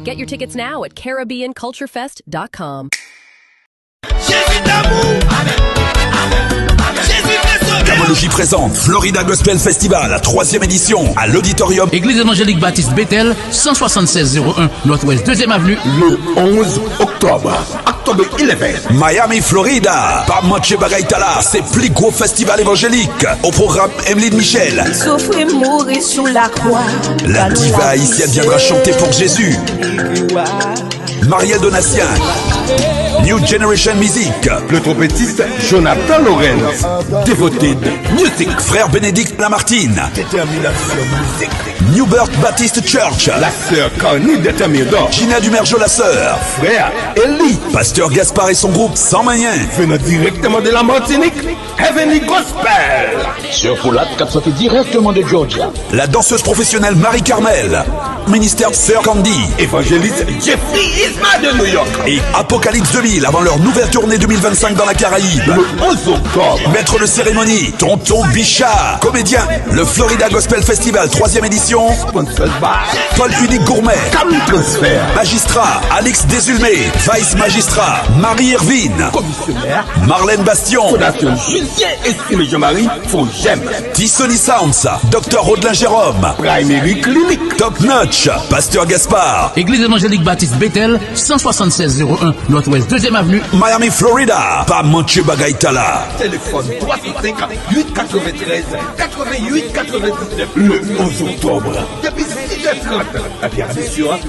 Get your tickets now at CaribbeanCultureFest.com. Camologie présente Florida Gospel Festival, 3e édition, à l'auditorium Église évangélique Baptiste Bethel, 17601 Nord-Ouest 2e Avenue, le 11 octobre. Octobre 11. Miami, Florida. Pas manquer bagaitala, c'est plus gros festival évangélique. Au programme Emeline Michel. Souffrir, mourir sous la croix. La diva haïtienne viendra chanter pour Jésus. Marielle Donatien. New Generation Music. Le trompettiste Jonathan Lorenz. Devoted Music. Frère Bénédicte Lamartine. Détermination Music. New Birth Baptist Church. La sœur Carnie Déterminador. Gina Dumergeau la sœur. Frère Eli. Pasteur Gaspard et son groupe sans moyen. Venant directement de la Martinique. Heavenly Gospel. Sur Poulat, 4 directement de Georgia. La danseuse professionnelle Marie-Carmel. Ministère Sœur Candy. Évangéliste Jeffrey Isma de New York. Et Apocalypse 2000 avant leur nouvelle tournée 2025 dans la Caraïbe. Le 11 octobre. Maître de cérémonie, Tonton Bichat. Comédien, le Florida Gospel Festival 3e édition. Sponsor by Paul Unique Gourmet. Cam Transfer. Magistrat, Alix Desulmé. Vice Magistrat, Marie Irvine. Commissionnaire. Marlène Bastion. Fondation Julien Estime Jean-Marie Fongem. Tissoni Sounds. Dr Rodelin Jérôme. Primary Clinic. Top Notch. Pasteur Gaspard. Église évangélique Baptiste Bethel, 17601 Nord-Ouest 2e Avenue, Miami, Florida. Pas manquer bagaitala. Téléphone 305 893 88 99. Le 11 octobre. Depuis 6h30. La pyramide sur $30.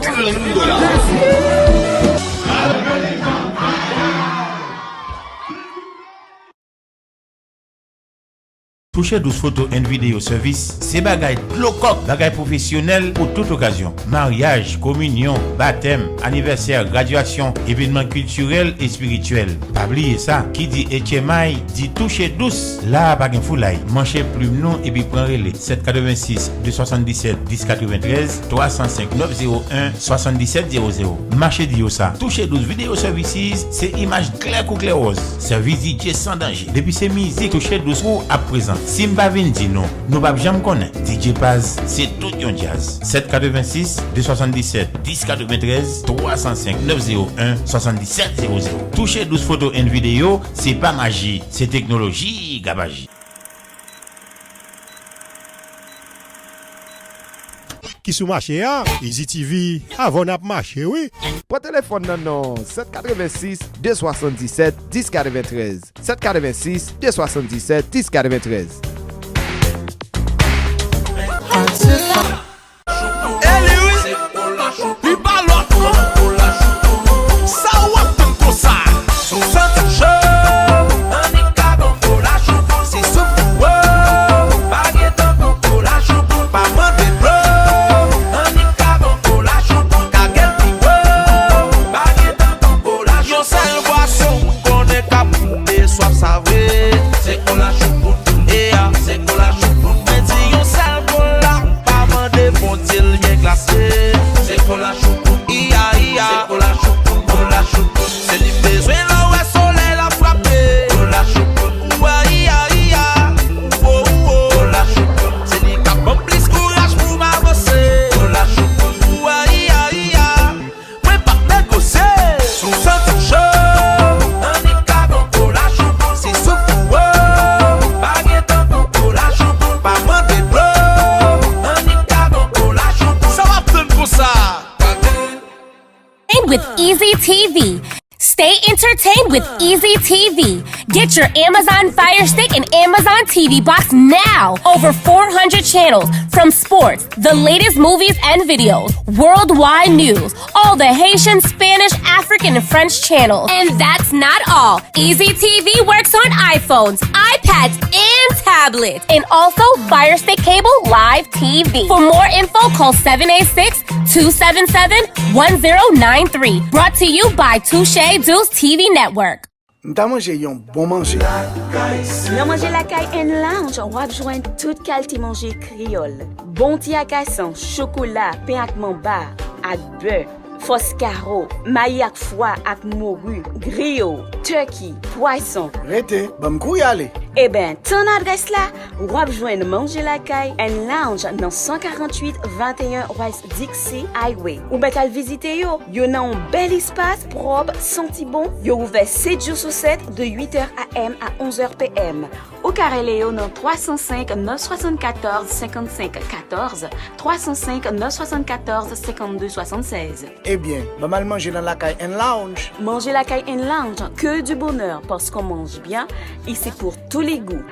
Touche Douce photo and vidéo service, c'est bagaille bloquant, bagaille professionnel pour toute occasion. Mariage, communion, baptême, anniversaire, graduation, événements culturels et spirituels. Pas oublier ça, qui dit HMI, dit Touche Douce. Là, pas de foulaille. Manchez plume non et puis prenez les 786 277 1093 305 901 7700. Marchez dit ça. Touche Douce vidéo services, c'est image claire ou clairose. Service DJ sans danger. Depuis ces musiques Touche Douce ou à présent. Si m'pa vin di non, nous pas jamais connaître. DJ Paz, c'est tout un jazz. 786 277 1093 305 901 7700. Touche 12 photos et vidéos, c'est pas magie, c'est technologie gabagie. Qui sous marché hein? Easy TV avant n'a marché oui. Pour téléphone non 786 277 1093 786 277 1093. With Easy TV. Stay entertained with Easy TV. Get your Amazon Fire Stick and Amazon TV box now. Over 400 channels from sports, the latest movies and videos, worldwide news, all the Haitian, Spanish, African, and French channels. And that's not all. Easy TV works on iPhones, iPads, and tablets. And also Fire Stick Cable Live TV. For more info, call 786-277-1093. Brought to you by Touche Douce TV Network. M'ta mangé yon bon manger. Nan manger la caille and lounge, wap joindre toute qualité manger créole. Bon ti akassan, chocolat, pain ak mamba, ak beurre, foscaro, maï ak foie ak morue, griot, turkey, poisson. Rete, bam kou yale. Eh ben, ton adresse là, ou ap joindre Manger la Caille and Lounge dans 148 21 West Dixie Highway. Ou bet al visiter yo. Yo nan un bel espace propre, senti bon. Yo ouvert 7 jours sur 7 de 8h AM à 11h PM. Ou carrelé yo dans 305 974 55 14, 305 974 52 76. Eh bien, maman manger dans la caille and lounge. Manger la caille and lounge, que du bonheur parce qu'on mange bien et c'est pour tous les goûts.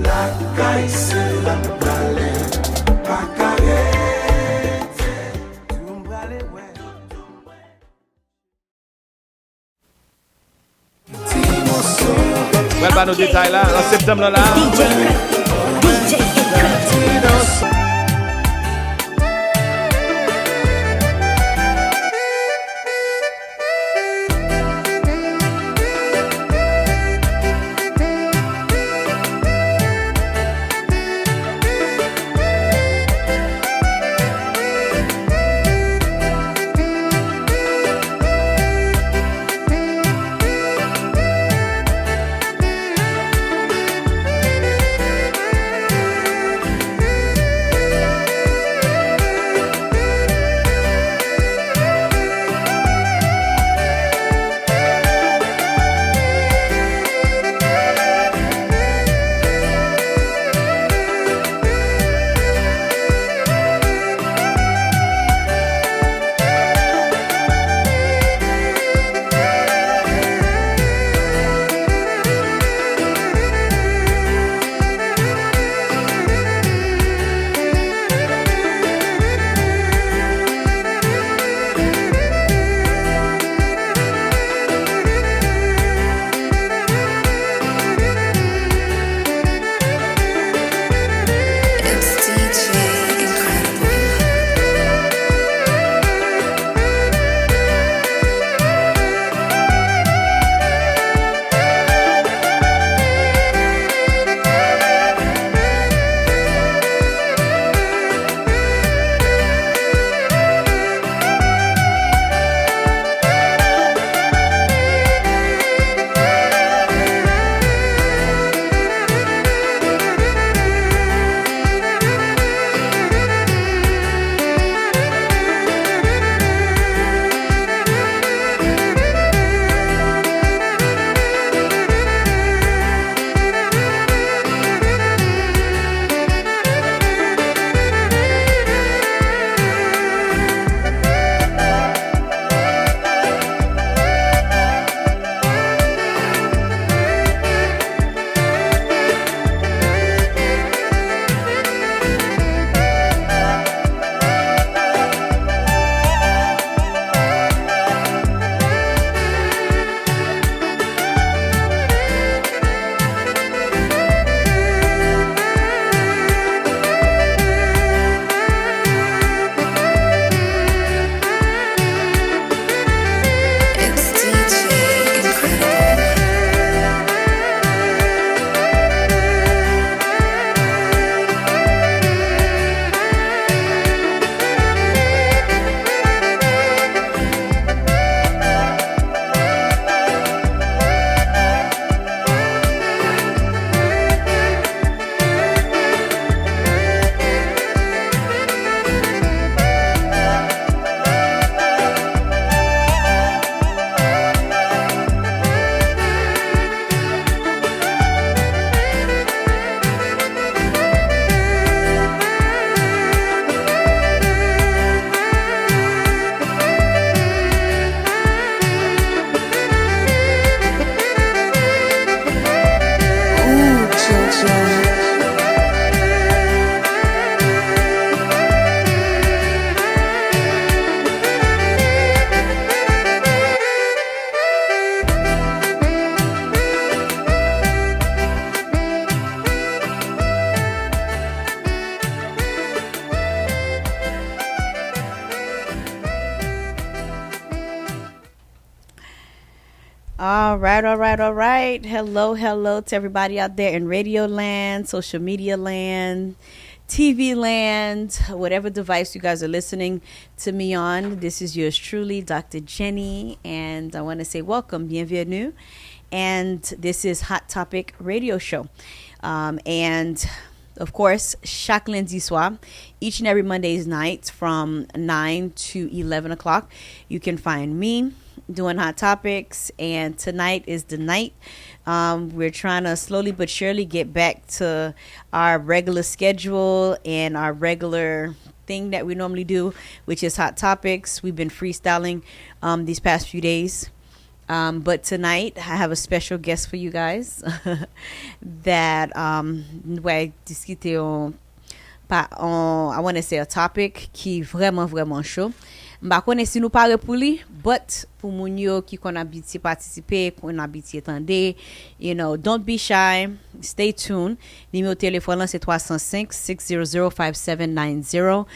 La caille c'est la galette, pas carré. Well, bah, nos détails là, en septembre là. All right. Hello to everybody out there in radio land, social media land, TV land, whatever device you guys are listening to me on. This is yours truly, Dr. Jenny, and I want to say welcome, bienvenue. and this is Hot Topic Radio Show. And of course, chaque lundi soir, each and every Monday's night from 9 to 11 o'clock, you can find me doing Hot Topics. And tonight is the night. We're trying to slowly but surely get back to our regular schedule and our regular thing that we normally do, which is Hot Topics. We've been freestyling these past few days. But tonight I have a special guest for you guys that ouais, discuter I want to say a topic qui vraiment chaud. M'a connais si nous parler pour lui, but pour moun yo qui kon habiti participer, kon habiti attendre, you know, don't be shy, stay tuned. Numéro téléphone là c'est 305 600 5790.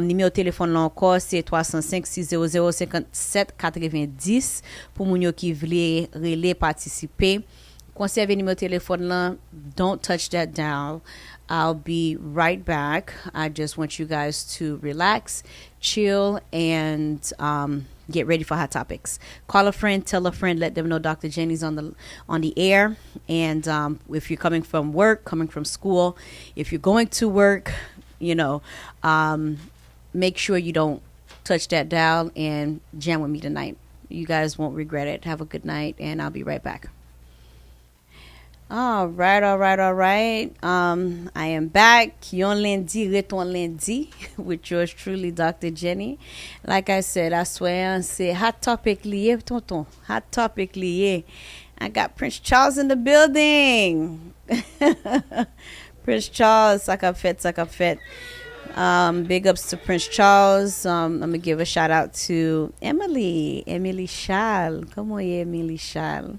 Numéro téléphone là encore c'est 305 600 5790 pour moun yo qui vle relé participer. Conservez numéro téléphone là, don't touch that dial. I'll be right back. I just want you guys to relax, chill, and get ready for Hot Topics. Call a friend, tell a friend, let them know Dr. Jenny's on the air. And if you're coming from work, coming from school, if you're going to work, you know, make sure you don't touch that dial and jam with me tonight. You guys won't regret it. Have a good night, and I'll be right back. All right. I am back. Yon lundi, reton lundi, with yours truly, Dr. Jenny. Like I said, I swear, c'est Hot Topic lié, tonton. Hot Topic lié. I got Prince Charles in the building. Prince Charles, sakap fet. Big ups to Prince Charles. I'm going to give a shout out to Emily Charles. Comment est Emily Charles?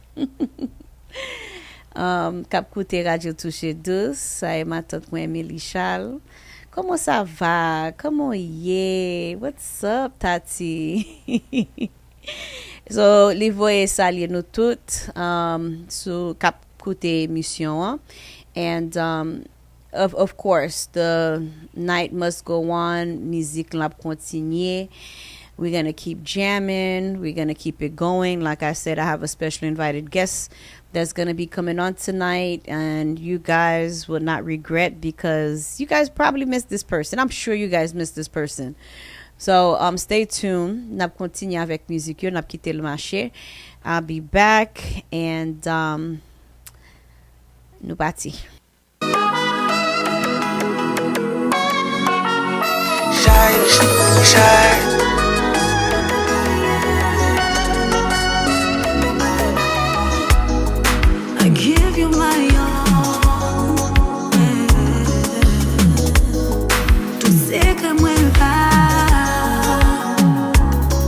Cap koute Radio Touche Douce, ça est ma tante Emily Charles. Comment ça va? Comment yé? What's up, Tati? So, li voye salye nou tout sou cap koute émission. And of course, the night must go on. Musique la continue. We're going to keep jamming. We're going to keep it going. Like I said, I have a special invited guest that's going to be coming on tonight, and you guys will not regret, because you guys probably missed this person. I'm sure you guys missed this person. So stay tuned. N'a continue avec musique yo, n'a quitter le marché. I'll be back, and nous parti. Shy. I give you my all. Tu sais que moi pas.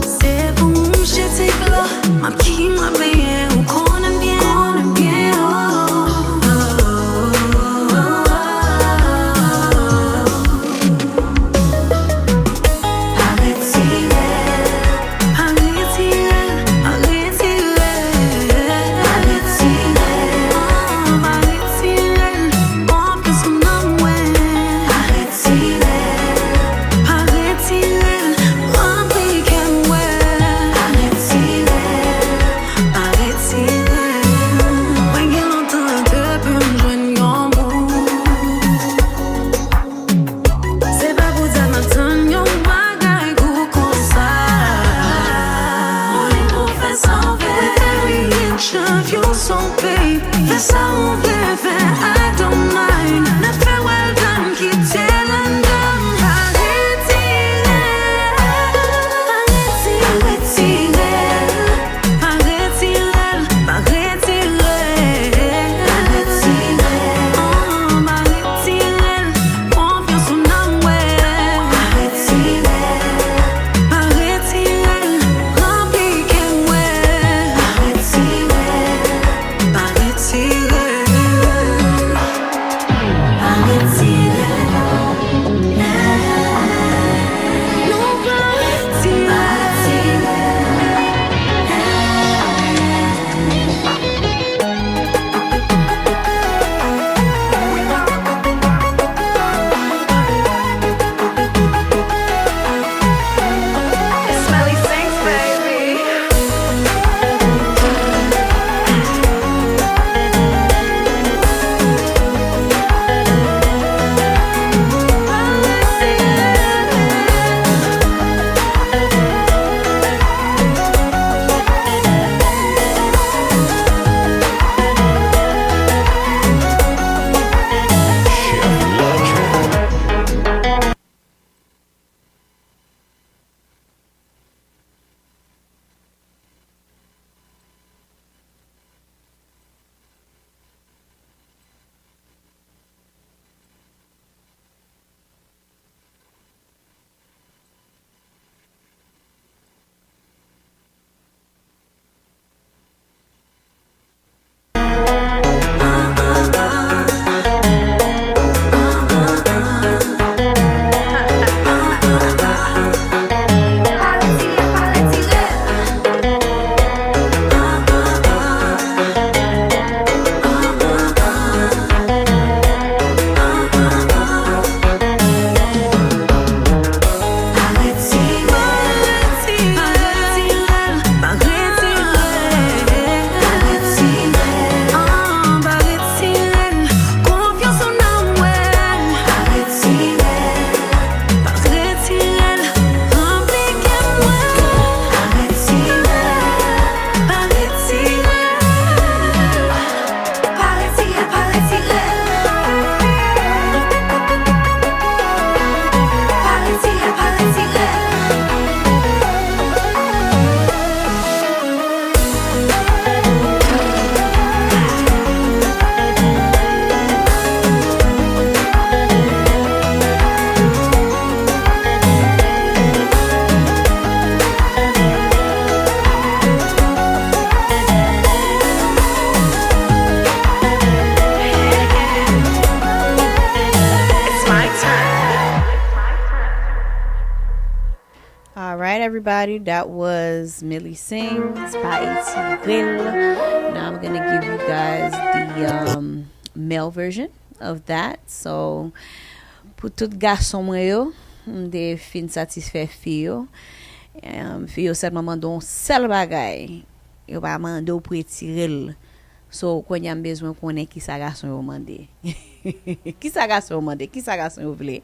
C'est pour moi j'étais là. Ma qui m'a payé ou qu'on aime bien. All right, everybody. That was Millie Sings by Tigrill. Now I'm going to give you guys the male version of that. So, pour tout garçon yo, de fin satisfait fille. Fille seulement mandon seul bagay. Yo pa mando pour Tigrill. So, quand y a besoin connaît qui sa garçon yo mandé. Qui sa garçon yo mandé, qui sa garçon yo vle.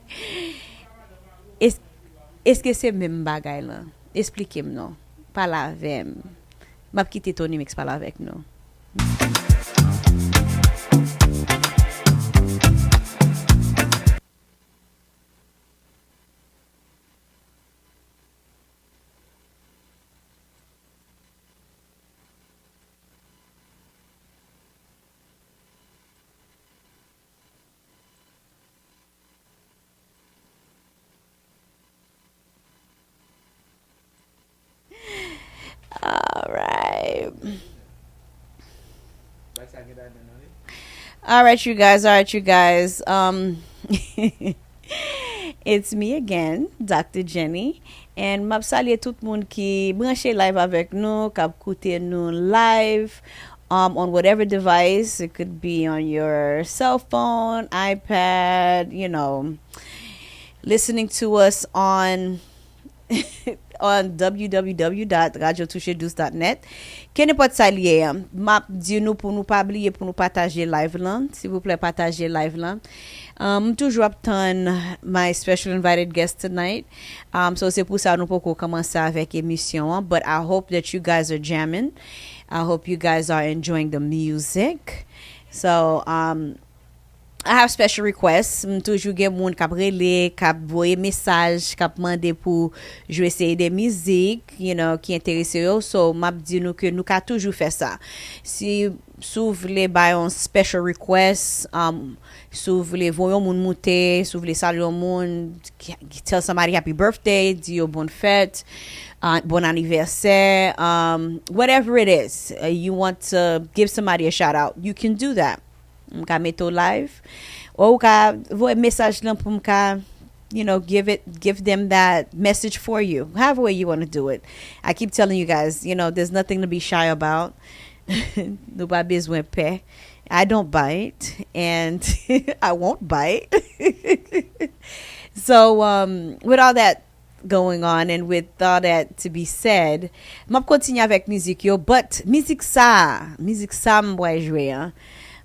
Est-ce que c'est même bagay là? Expliquez-moi non. Parle avec moi. M'a quitté Tony Mix parle avec nous. All right. All right, you guys. It's me again, Dr. Jenny. And m'a salué tout le monde qui branché live avec nous, qui écouté nous live on whatever device. It could be on your cell phone, iPad, listening to us on on www.radiotouchedouce.net. Qu'est-ce pas saluer m'a dit nous pour nous pas oublier pour nous partager live là, s'il vous plaît partager live là. Toujours attend my special invited guest tonight. So c'est pour ça nous pouvons commencer avec émission, but I hope that you guys are jamming. I hope you guys are enjoying the music. So I have special requests. Toujours gen moun k'ap rele, k'ap voye message, k'ap mande pour jouer des musiques, qui intéresse yo. So m'a dit nous que nous ka toujours faire ça. Si vous voulez bay un special request, si vous voulez voyer moun monter, si vous voulez saluer moun, tell somebody happy birthday, di yo bonne fête, bon anniversaire, whatever it is, you want to give somebody a shout out, you can do that. Mka meto live ou ka voye message lan pou mka give them that message for you, however way you want to do it. I keep telling you guys, there's nothing to be shy about. No ba bezwen pe. I don't bite and I won't bite. So with all that going on and with all that to be said, m'a continue avec musique yo, but musique sa m'boy jouer hein.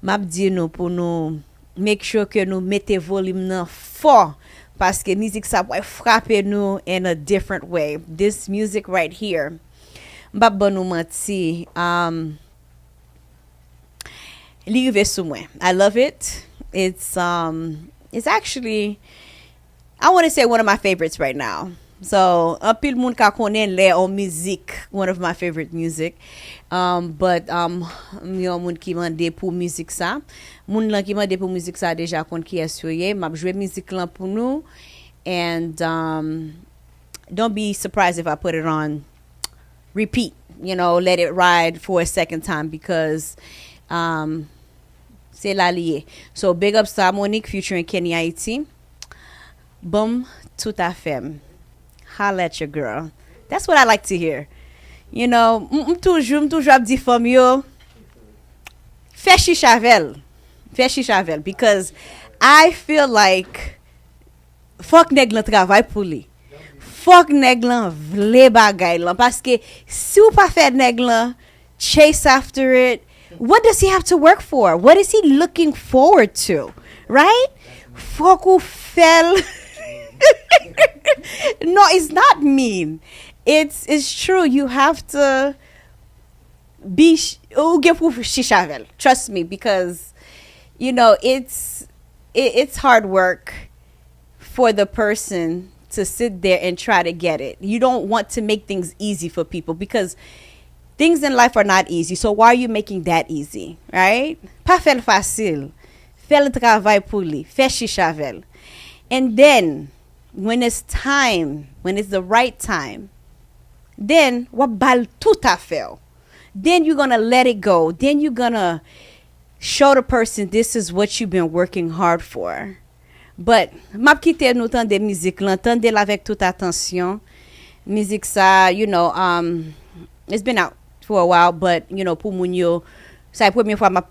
M'a dit nous pour nous make sure que nous mettez volume nan fort parce que musique ça va frapper nous in a different way. This music right here, m'pa bon nous menti, li rive sou mwen. I love it. It's actually, I want to say one of my favorites right now. So, un pile moun ka konnen le en musique, one of my favorite music. But yon moun ki mande pou musique sa. Moun lan ki mande pou musique sa deja kon ki esyoye. Map jwe musique lan pou nou. And don't be surprised if I put it on repeat. Let it ride for a second time because c'est la liye. So, big up sa Monique featuring Kenny Haiti. Boom, tout à fait. Holla at your girl. That's what I like to hear. Toujours di fam yo. Fè chichavel. Because I feel like fuck nèg lan travay pou li. Fuck nèg lan vle bagay lan. Parce que si ou pa fè nèg lan chase after it, what does he have to work for? What is he looking forward to? Right? Fuck ou fell. No, it's not mean. It's true. You have to be shishavel. Trust me, because it's hard work for the person to sit there and try to get it. You don't want to make things easy for people because things in life are not easy. So why are you making that easy, right? Pas faire facile. Fais le travail pour lui. Fais shishavel. And then when it's the right time, then what bal tout à fait. Then you're gonna let it go. Then you're gonna show the person this is what you've been working hard for. But m'a quitté nous temps de musique, l'entendre avec toute attention. music ça, it's been out for a while, but pour moun yo, c'est la première fois m'a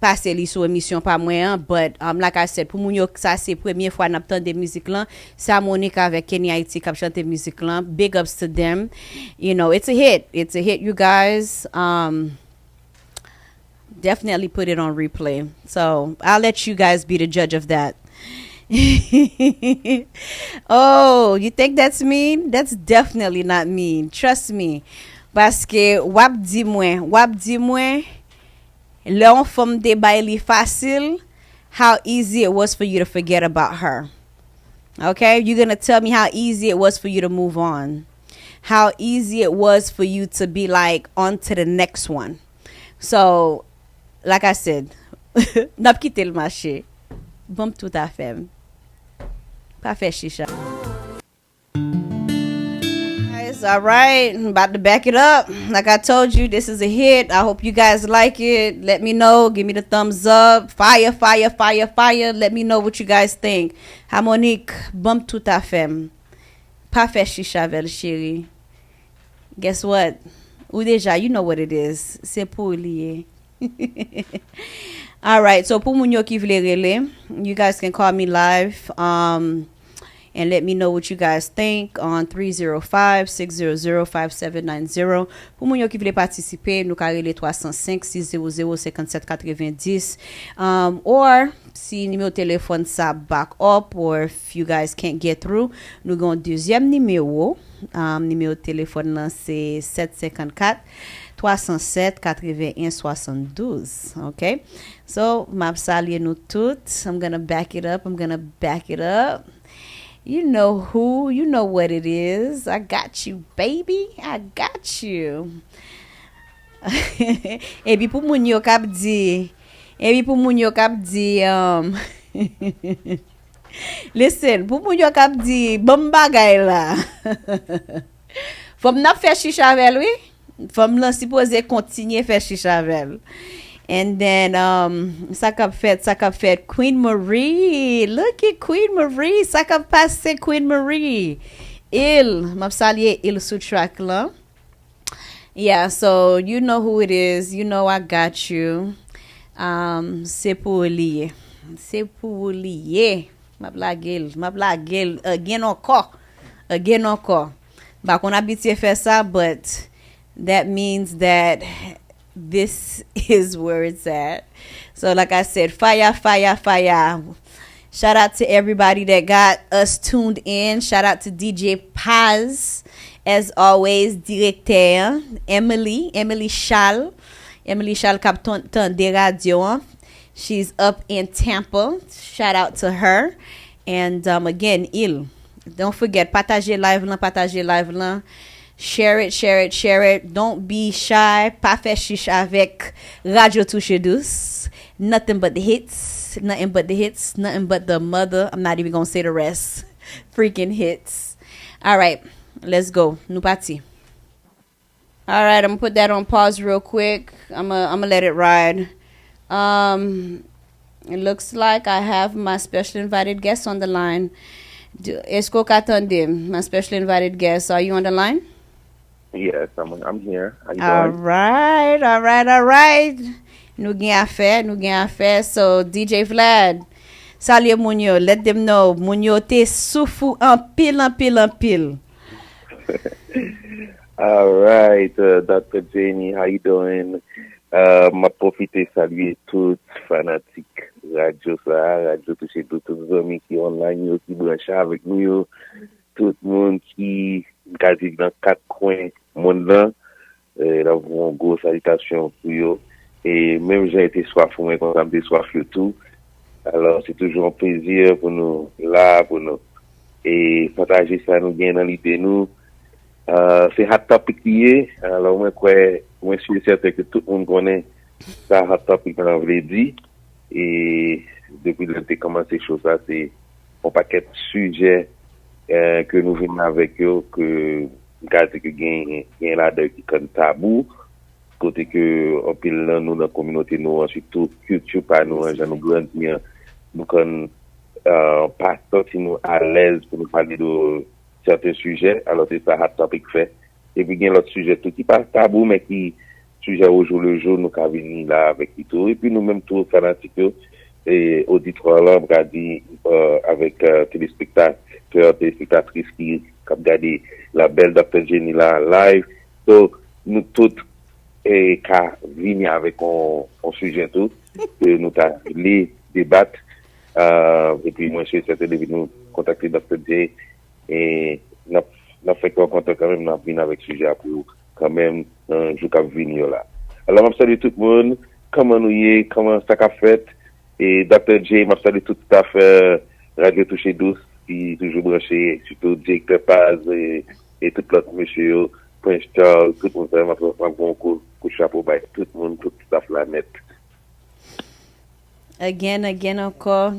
passé li sur émission pas moi, but like I said, pour moun yo ça c'est première fois n'a entendu musique là, c'est Monique avec Kenny Haiti qui chante musique là. Big ups to them. It's a hit. It's a hit, you guys. Definitely put it on replay. So, I'll let you guys be the judge of that. Oh, you think that's mean? That's definitely not mean. Trust me. Parce que wap di mwen, le on fom de bay li facile, how easy it was for you to forget about her. Okay? You're going to tell me how easy it was for you to move on. How easy it was for you to be like, on to the next one. So, like I said, n'a quitté le marché. Bon tout à fait. Pas fait chicha. Guys, all right. I'm about to back it up. Like I told you, this is a hit. I hope you guys like it. Let me know. Give me the thumbs up. Fire, fire, fire, fire. Let me know what you guys think. Harmonique, bon tout à fait. Pas fait chicha, belle chérie. Guess what? Ou déjà, you know what it is. C'est pour lier. All right, so pour moun yo ki vle rele, you guys can call me live and let me know what you guys think on 305-600-5790. Pour moun yo ki vle participer, nou ka rele 305-600-5790. Or si numéro téléphone sa back up, or if you guys can't get through, nou gon deuxième numéro. Numéro téléphone là c'est 754 307 81 72. Okay, so m'a salué nous toutes. I'm gonna back it up. You know who, you know what it is. I got you, baby. I got you. Et puis pour moun yo kap di listen, pour moun yo kap di bon bagay la. Fòm n'a fè chicha vel, oui? Fòm lan supposé continuer fè chicha vel. And then ça kap fait Queen Marie. Look at Queen Marie. Ça kap passe Queen Marie. M'a salué il sous track là. Yeah, so you know who it is. You know I got you. C'est pour lier. Ma blague again encore. Bah qu'on habitué faire ça, but that means that this is where it's at. So like I said, fire. Shout out to everybody that got us tuned in. Shout out to DJ Paz, as always, directeur Emily Schall kap ton de radio. She's up in Tampa. Shout out to her. And again, don't forget, partager live là. Share it. Don't be shy. Pas fait chicha avec Radio Touche Douce. Nothing but the hits. Nothing but the mother. I'm not even going to say the rest. Freaking hits. All right, let's go. Nou parti. All right, I'm going to put that on pause real quick. I'm going to let it ride. It looks like I have my special invited guest on the line. Esko Katandim, my special invited guest. Are you on the line? Yes, I'm here. How you doing? All right. Nou gen affaire. So, DJ Vlad, salut Mounio. Let them know. Mounio te soufou en pile. All right, Dr. Jenny, how you doing? Ma profite saluer toutes fanatiques Radio Touche Douce, tous les amis qui online, yo, qui branchent avec nous, yo, tout le monde qui quasi dans 4 coins monde là, d'avoir une grosse salutation pour eux. Et même j'ai été soif, moi quand j'ai été soif tout. Alors c'est toujours un plaisir pour nous là, pour nous et partager ça nous bien dans l'idée nous. C'est hot topic lié. Alors moi je suis certain que tout le monde connaît ça hot topic dans vrai dit. Et depuis que j'ai commencé chose ça, c'est un paquet de sujets que nous venons avec eux, que gardez que gain là-dedans qui comme tabou, côté que on pile nous dans la communauté nous ensuite tout culture par nous gens nous grandir nous comme pas sortir nous à l'aise pour nous parler de certains sujets, alors c'est ça Hot Topic fait. Et puis il y a l'autre sujet tout qui pas tabou, mais qui sujet au jour le jour, nous avons venir là avec tout. Et puis nous-mêmes, tous fanatiques, et auditeurs là, on a dit, avec téléspectatrices qui ont regardé la belle Dr. Jenny là live. Donc, nous tous, et qu'à venir avec un sujet tout, et nous avons les débattre, et puis moi, je suis certain de nous contacter Dr. J, et nous fait qu'on contact quand même, nous venir avec sujet pour quand même, je vais venir là. Alors, je salue tout le monde, comment nous y est, comment ça a fait, et Dr. J, je salue tout à fait Radio Touche Douce, qui est toujours branché, surtout Jake Pepaz et tout l'autre monsieur, Prince Charles, tout le monde, je un bon coup de chapeau, tout le monde, tout le staff là net. Again, encore.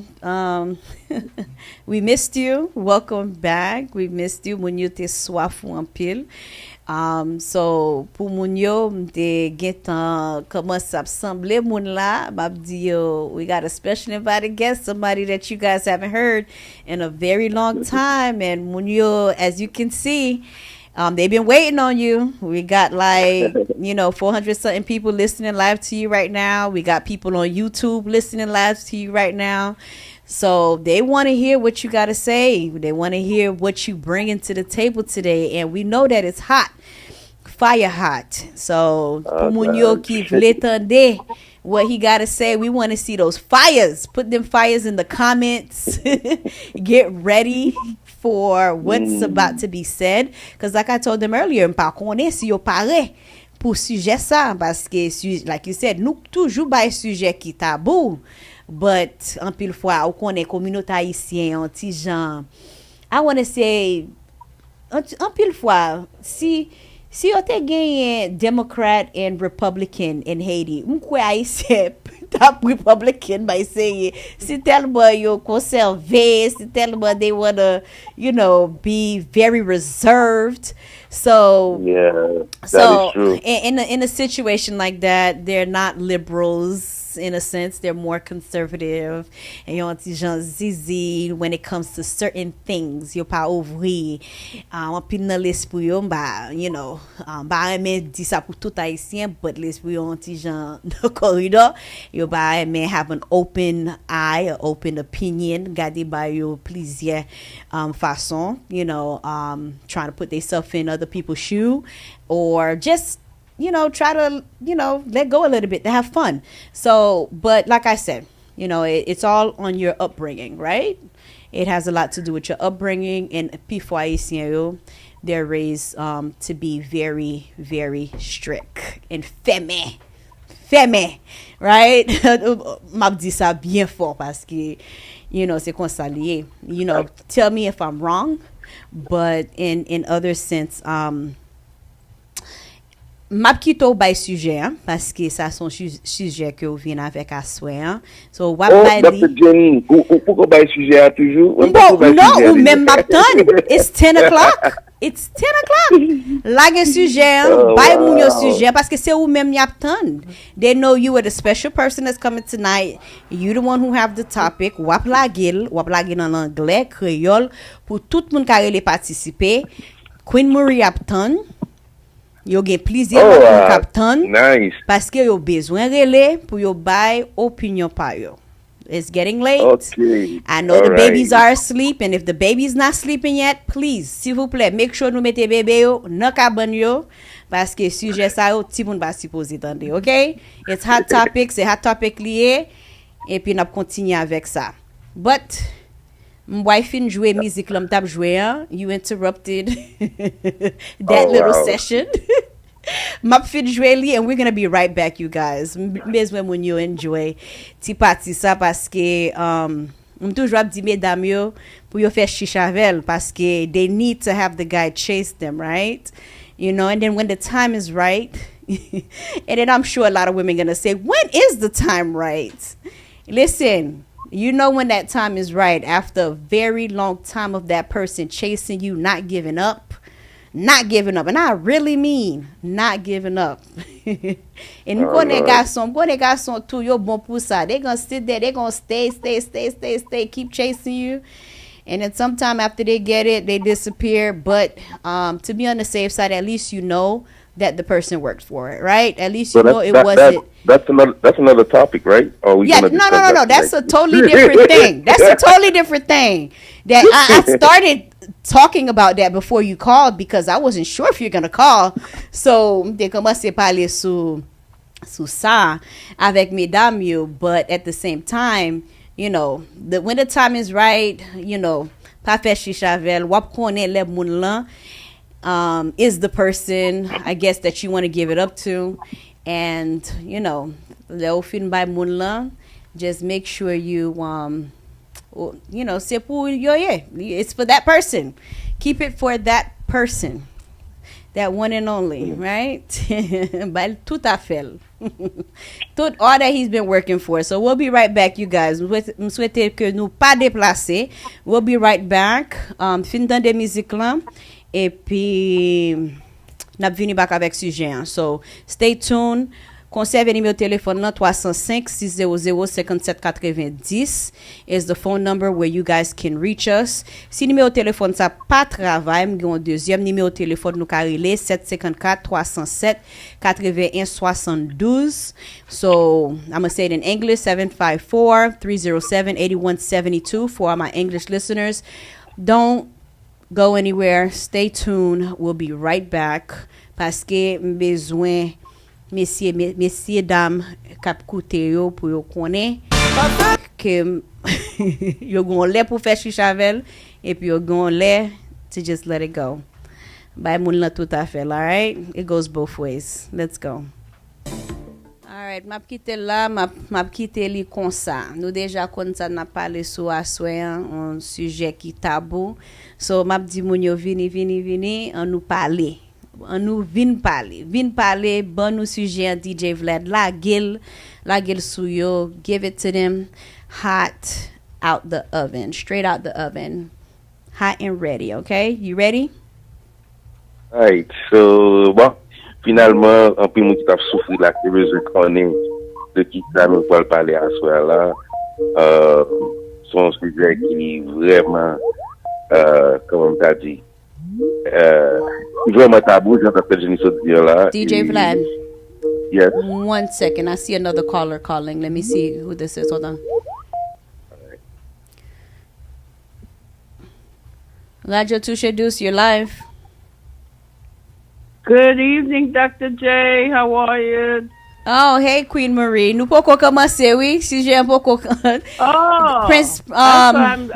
We missed you. Welcome back. We missed you. Moun yo te soif ou en pile. So, pour moun yo, de get comment ça semble moun la, m'a dit yo, we got a special invited guest, somebody that you guys haven't heard in a very long time. And moun yo, as you can see, they've been waiting on you. We got 400 something people listening live to you right now. We got people on YouTube listening live to you right now. So they want to hear what you got to say. They want to hear what you bringing to the table today. And we know that it's hot, fire hot. So pour moun yo ki vle tande what he got to say, we want to see those fires. Put them fires in the comments. Get ready for what's about to be said, because like I told them earlier, m'pa konnen si yo pare pour sujet ça, parce que like you said, nous toujours bay sujet qui tabou, but en pile fois ou konnen communauté haïtien anti gens, I want to say en pile fois si yo te genye Democrat and Republican in Haiti, m'kwe haïtien top Republican by saying, c'est tellement yo conservé, c'est tellement they want to, be very reserved. So yeah, so is true. In a situation like that, they're not liberals. In a sense, they're more conservative. And yon ti jan zizi when it comes to certain things. Yo pa ouvri. An pil nan l'esprit yo ba, ba eme di sa pou tout haïtien, but l'esprit yo an ti jan de corridor. Yo ba eme have an open eye, an open opinion. Gade ba yo plizye façon, trying to put themselves in other people's shoe, or just try to, let go a little bit to have fun. So, but like I said, it's all on your upbringing, right? It has a lot to do with your upbringing. And before Haitian, they're raised to be very, very strict and fermé, right? M'a dit ça bien fort parce que, c'est comme ça lié. Tell me if I'm wrong, but in other sense, m'a kito bay sujet parce que ça son sujet que vous venez avec à soir. So what Dr. Jenny, pourquoi bay sujet toujours? Non, ou même m'attend. It's 10 o'clock. It's 10 o'clock. Lage sujet, bay moun yo sujet parce que c'est ou même y attend. They know you are the special person that's coming tonight. You the one who have the topic. Wap lagil en anglais, créole pour tout moun ka rele participer. Queen Marie attend. Yo gen plaisir captain nice parce que yo besoin relais pour yo bay opinion pa yo. It's getting late. Okay. I know the babies are asleep, and if the baby's not sleeping yet, please, s'il vous plaît, make sure nous mettez bébé yo nan cabane yo parce que sujet ça yo ti moun ba supposé tande, okay? It's hot topic, c'est hot topic lié et puis n'a continuer avec ça. But wife in jouer musique l'homme tap jouer, you interrupted that little session. M'a fit jouer li, and we're gonna be right back, you guys. Besoin when you enjoy ti parti ça parce que toujours di mesdames yo pour yo faire chichavel parce que they need to have the guy chase them, right? And then when the time is right, and then I'm sure a lot of women gonna say, when is the time right? Listen, when that time is right, after a very long time of that person chasing you, not giving up, and I really mean not giving up. And when they got some to your bon pour ça, they gonna sit there, they gonna stay, keep chasing you, And then sometime after they get it, they disappear. But to be on the safe side, at least you know that the person worked for it, right? At least you know it wasn't. That's another topic, right? Or we yeah, no. That's a totally different thing. That's a totally different thing. That I started talking about that before you called because I wasn't sure if you're gonna call. So they commencé à parler sur ça avec mesdames yo, but at the same time, you know, when the time is right, you know, pas faire chichavel, wap connaît les moun lan, is the person I guess that you want to give it up to, and you know, le fin by moun lan, just make sure you you know, c'est pour yo, yeah, it's for that person. Keep it for that person. That one and only, right? Tout à fait. All that he's been working for. So we'll be right back, you guys. Je souhaite que nous pas déplacer. We'll be right back. Fin de musique là. Et puis, n'a venu back avec sujet. So stay tuned. Conserve numéro de téléphone là 305 600 5790 is the phone number where you guys can reach us. Si numéro de téléphone ça pas travail, m'gon un deuxième numéro de téléphone nous carrelé 754 307 81 72. So, I'm going to say it in English 754 307 8172 for all my English listeners. Don't go anywhere. Stay tuned. We'll be right back parce que besoin messieurs dames k'ap koute yo pour yo connaît que yo gon lè pour faire chichavel et puis yo gon lè to just let it go. Bay moun la tout à fait, all right? It goes both ways. Let's go. All right, m'a quitté là, m'a quitté li comme ça. Nous déjà kon ça n'a parlé sur assoyan un sujet qui tabou. So m'a dit moun yo vini on nous parler. On nous vin parler bon nous sujet DJ Vlad la gil sou yo, give it to them hot out the oven, straight out the oven, hot and ready. Okay, you ready? Alright, so bon, finalement un peu moun qui t'a souffri la que je connais de qui ça nous va parler à soir là. Son sujet qui vraiment comment t'as dit vraiment tabou, DJ Vlad. Yes. 1 second. I see another caller calling. Let me see who this is. Hold on. Right. Radio Touche Douce, you're live. Good evening, Dr. J. How are you? Oh, hey, Queen Marie. Nous pouvons commencer, oui. Si j'ai un peu. Oh, Prince. I'm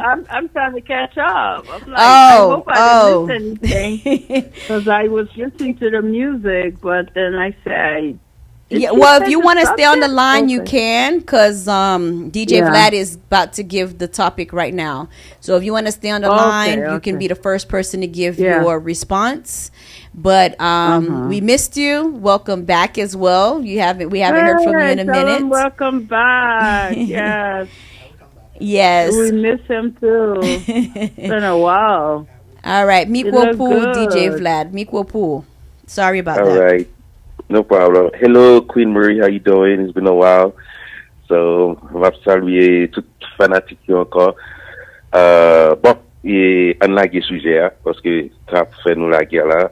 trying to catch up. I'm like, I hope I didn't miss anything because I was listening to the music, but then I said, yeah. Well, if you want to stay on the line, you can, because DJ Vlad is about to give the topic right now. So if you want to stay on the line, you can be the first person to give your response. But we missed you. Welcome back as well. We haven't heard from you in a minute. Welcome back. Yes. Yes. We miss him too. It's been a while. All right. Mikwopu, DJ Vlad. Mikwopu. Sorry about that. All right. No problem. Hello, Queen Marie. How you doing? It's been a while. So, on va saluer tout fanatique encore. Bon, on a des sujets parce que ça fait nous la guerre là.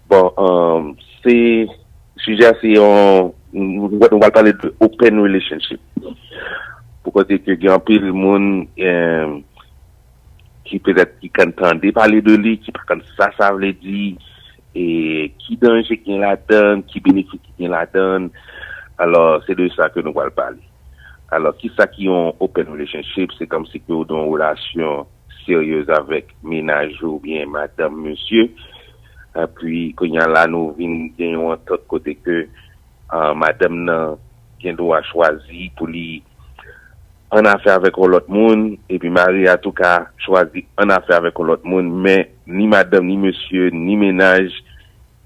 Bon, c'est on va parler de open relationship. Pourquoi c'est que il y a un peu de monde qui peut-être qui entendait parler de lui, qui pas comme ça veut dire et qui danger qui la donne, qui bénéficie qui la donne. Alors c'est de ça que nous allons parler. Alors qui ça qui ont open relationship, c'est comme si que dans une relation sérieuse avec ménage ou bien madame monsieur. Puis quand il y a là nous venons en tant côté que madame nan qui doit choisir pour lui en affaire avec l'autre monde et puis Marie a tout cas choisi en affaire avec l'autre monde, mais ni madame ni monsieur ni ménage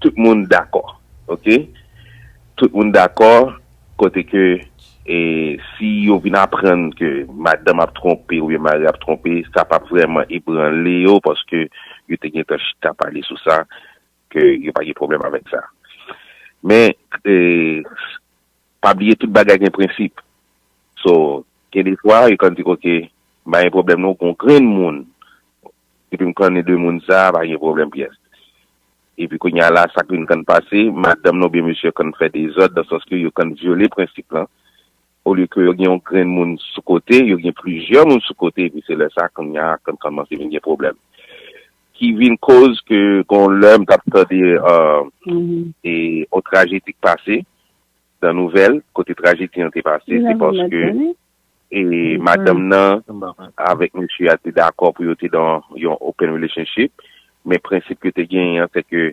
tout le monde d'accord. OK, tout le monde d'accord côté que et si on vient apprendre que madame a trompé ou bien Marie a trompé, ça pas vraiment ébranler parce que il était à parler sur ça que il y a pas de problème avec ça. Mais pas oublier toute bagarre un principe. So, que des fois, il quand dit OK, ba un problème non qu'on grand monde. Et puis me connaît deux monde ça, pas un problème pièce. Et puis quand il y a là ça qui kan passer, madame non bien monsieur kan fait des ordres dans le sens que yo kan violer principe là. Au lieu que y a un grand monde sous côté, il y a plusieurs monde sous côté et puis c'est là ça qu'on y a quand commence à venir problème. Qui vient cause que qu'on l'homme t'attendait et au tragédie passé dans nouvelle côté tragédie était passé c'est parce que et madame nan avec monsieur a été d'accord pour être dans un open relationship mais principe que tu gagné c'est que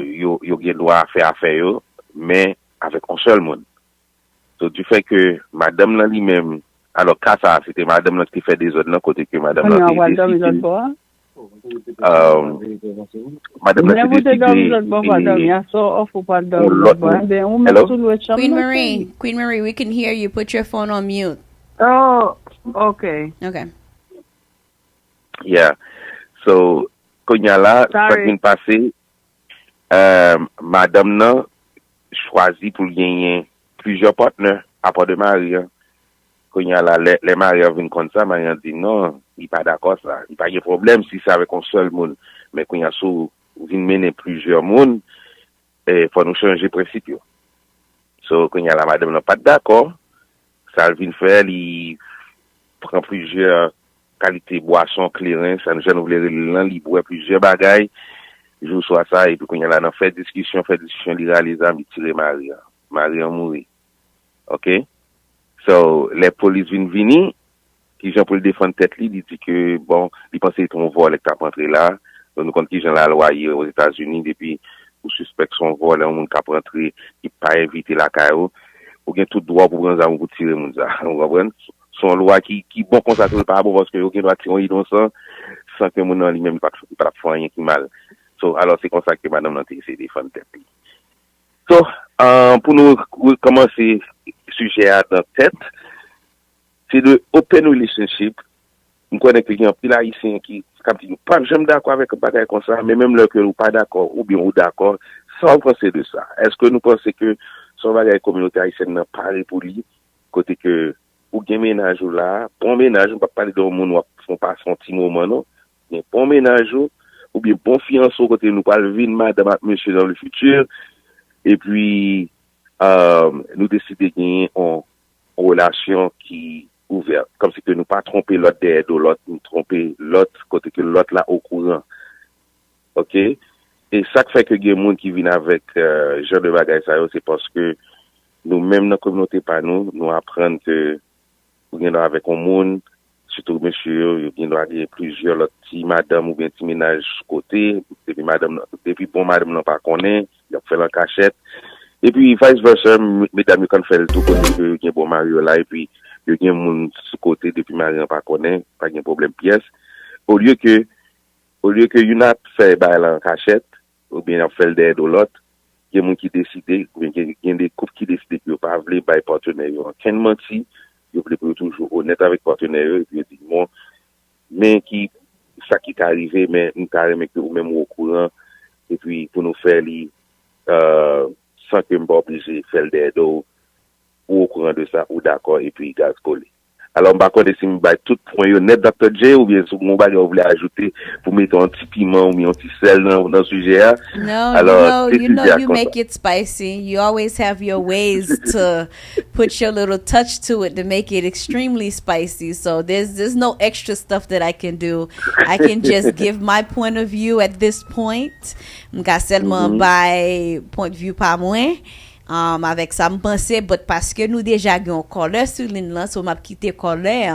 yo gen droit faire affaire yo mais avec un seul monde. Donc du fait que madame nan lui-même alors cas ça c'était madame nan qui fait des autres nan côté que madame nan madame Queen Marie, we can hear you. Put your phone on mute. Oh, okay. Okay. Yeah. So, quand il y a là, ça vient de passer, madame nan choisi pour gagner plusieurs partenaires à part de mari. Quand il y a là, les mariés viennent comme ça, Marie dit non, il n'est pas d'accord ça. Il n'y a pas de problème si c'est avec un seul monde. Mais quand il y a sous, vient mener plusieurs mondes, il faut nous changer le principe. So, quand il y a la madame n'est pas d'accord, ça vient faire, il prend plusieurs qualités boissons, clairins, ça nous gêne ouvrir il boit plusieurs bagailles, il joue sur ça, et puis quand il y a là, fait discussion, il réalise, il tire Marie. Marie a mouru. OK? So, les polices viennent venir, qui gens pour le défendre tête li, il dit que, bon, il pensait que ton vol est rentré là, donc nous compte qui gens la loi aux États-Unis, depuis, ou suspect son vol, un monde qui a rentré, qui pas invité la CAO, ou bien tout droit pour prendre pour tirer moun ça. Vous comprenez? Son loi qui bon comme ça pas bon parce que aucun doit tirer innocent sans que moun lui même pas faire rien qui mal. So alors c'est comme ça que madame n'a essayé de défendre tête. So pour nous commencer sujet à dans tête, c'est de open relationship. Nous connaissons que il y a un pile haïtien qui pas jamais d'accord avec un bagage comme ça, mais même là que nous pas d'accord ou bien ou d'accord, sans penser de ça. Est-ce que nous pensons que son bagage communauté haïtienne n'a pas pour lui côté que ou gen ménage là, bon ménage, on va pas parler de monde font pas son petit moment non, mais bon ménage ou bien bon fiançailles côté nous pas vivre madame monsieur dans le futur et puis nous décider de gagner en relation qui ouverte comme si que nous pas tromper l'autre derrière l'autre, nous tromper l'autre côté que l'autre là au courant. OK? Et ça fait que des gens qui viennent avec genre de bagages ça c'est parce que nous même dans la communauté pas nous apprenons que nous venons avec un monde surtout monsieur il y a plusieurs petits madame ou bien petits ménages côté depuis bon madame non pas connaît il a fait la cachette et puis vice versa mesdames quand fait le tout côté que il y a bon mari là et puis il y a monde sous côté depuis mari pas connaît pas de problème pièce au lieu que une a fait la cachette ou bien on fait le derrière de l'autre, il y a des gens qui décident, ou bien il y a des couples qui décident qu'ils ne pas veulent pas partenaire. Quand ils mentent, ils veulent toujours honnête avec partenaire, et puis ils disent, bon, mais ça qui est arrivé, mais nous carrément que vous même au courant, et puis pour nous faire, sans que nous pas obligé de faire le derrière ou au courant de ça, ou d'accord, et puis gaz collé. Alors, je ne sais pas si je tout point net Dr. J ou bien si vous voulez ajouter pour mettre un petit piment ou un petit sel dans le sujet. No, alors, you make it spicy. You always have your ways to put your little touch to it to make it extremely spicy. So there's no extra stuff that I can do. I can just give my point of view at this point. M'ka seulement by point de vue par moi. Avec ça, je pense, but parce que nous déjà avons un caller sur ligne là, so m'a quitté caller,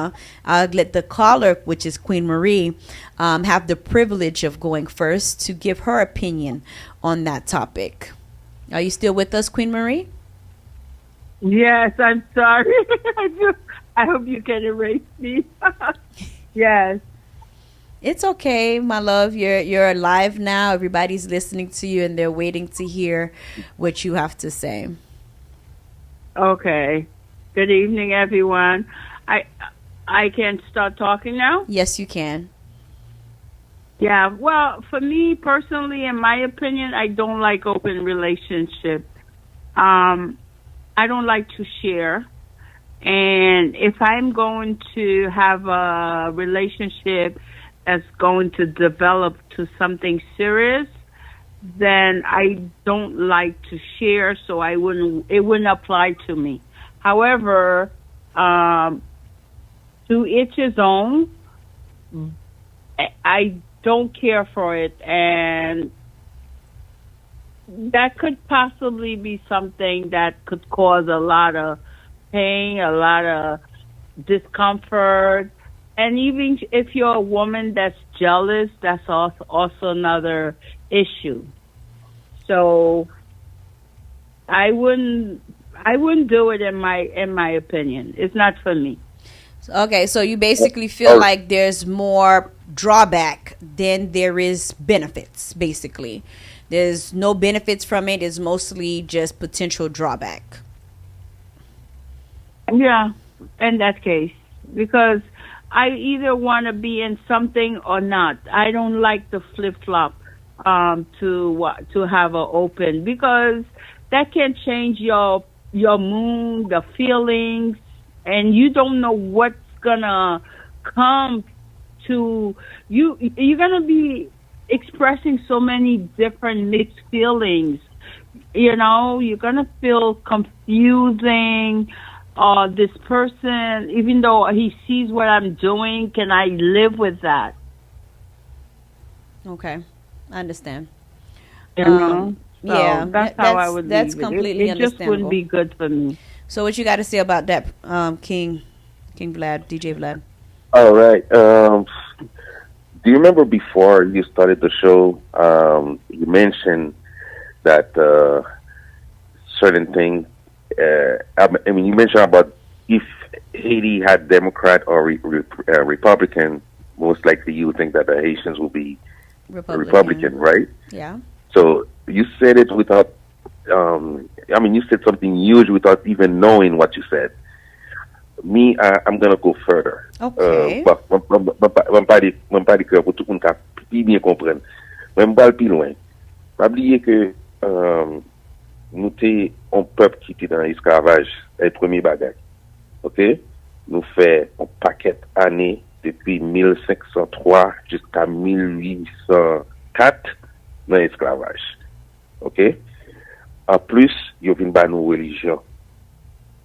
I'll let the caller, which is Queen Marie, have the privilege of going first to give her opinion on that topic. Are you still with us, Queen Marie? Yes, I'm sorry. I hope you can erase me. Yes. It's okay, my love. You're live now. Everybody's listening to you and they're waiting to hear what you have to say. Okay. Good evening, everyone. I can start talking now? Yes, you can. Yeah, well, for me personally, in my opinion, I don't like open relationship. I don't like to share. And if I'm going to have a relationship that's going to develop to something serious, then I don't like to share, so it wouldn't apply to me. However, to each his own. I don't care for it, and that could possibly be something that could cause a lot of pain, a lot of discomfort, and even if you're a woman that's jealous, that's also another issue. So I wouldn't do it in my opinion. It's not for me. Okay, so you basically feel like there's more drawback than there is benefits, basically. There's no benefits from it. It's mostly just potential drawback. Yeah, in that case. Because I either want to be in something or not. I don't like the flip-flop to have an open, because that can change your mood, the feelings, and you don't know what's gonna come to you. You're gonna be expressing so many different mixed feelings. You know, you're gonna feel confusing. This person, even though he sees what I'm doing, can I live with that? Okay, I understand. You know? So yeah, that's how I would. That's leave it. completely It just understandable. wouldn't be good for me. So what you got to say about that, King Vlad, DJ Vlad? All right. Do you remember before you started the show, you mentioned that certain things, I mean, you mentioned about if Haiti had Democrat or Republican, most likely you would think that the Haitians will be Republican, right? Yeah. So you said it without, I mean, you said something huge without even knowing what you said. Me, I'm going to go further. Okay. Mwen pa di kè pou tout moun ka pi bien kompren. Mwen mbal pi loin. Pa bliye ke nou te on peuple ki te dans l'esclavage, le premier bagay. OK? Nou fè un paquet année depuis 1503 jusqu'à 1804 dans l'esclavage. OK? En plus, yo vin ba nou religion.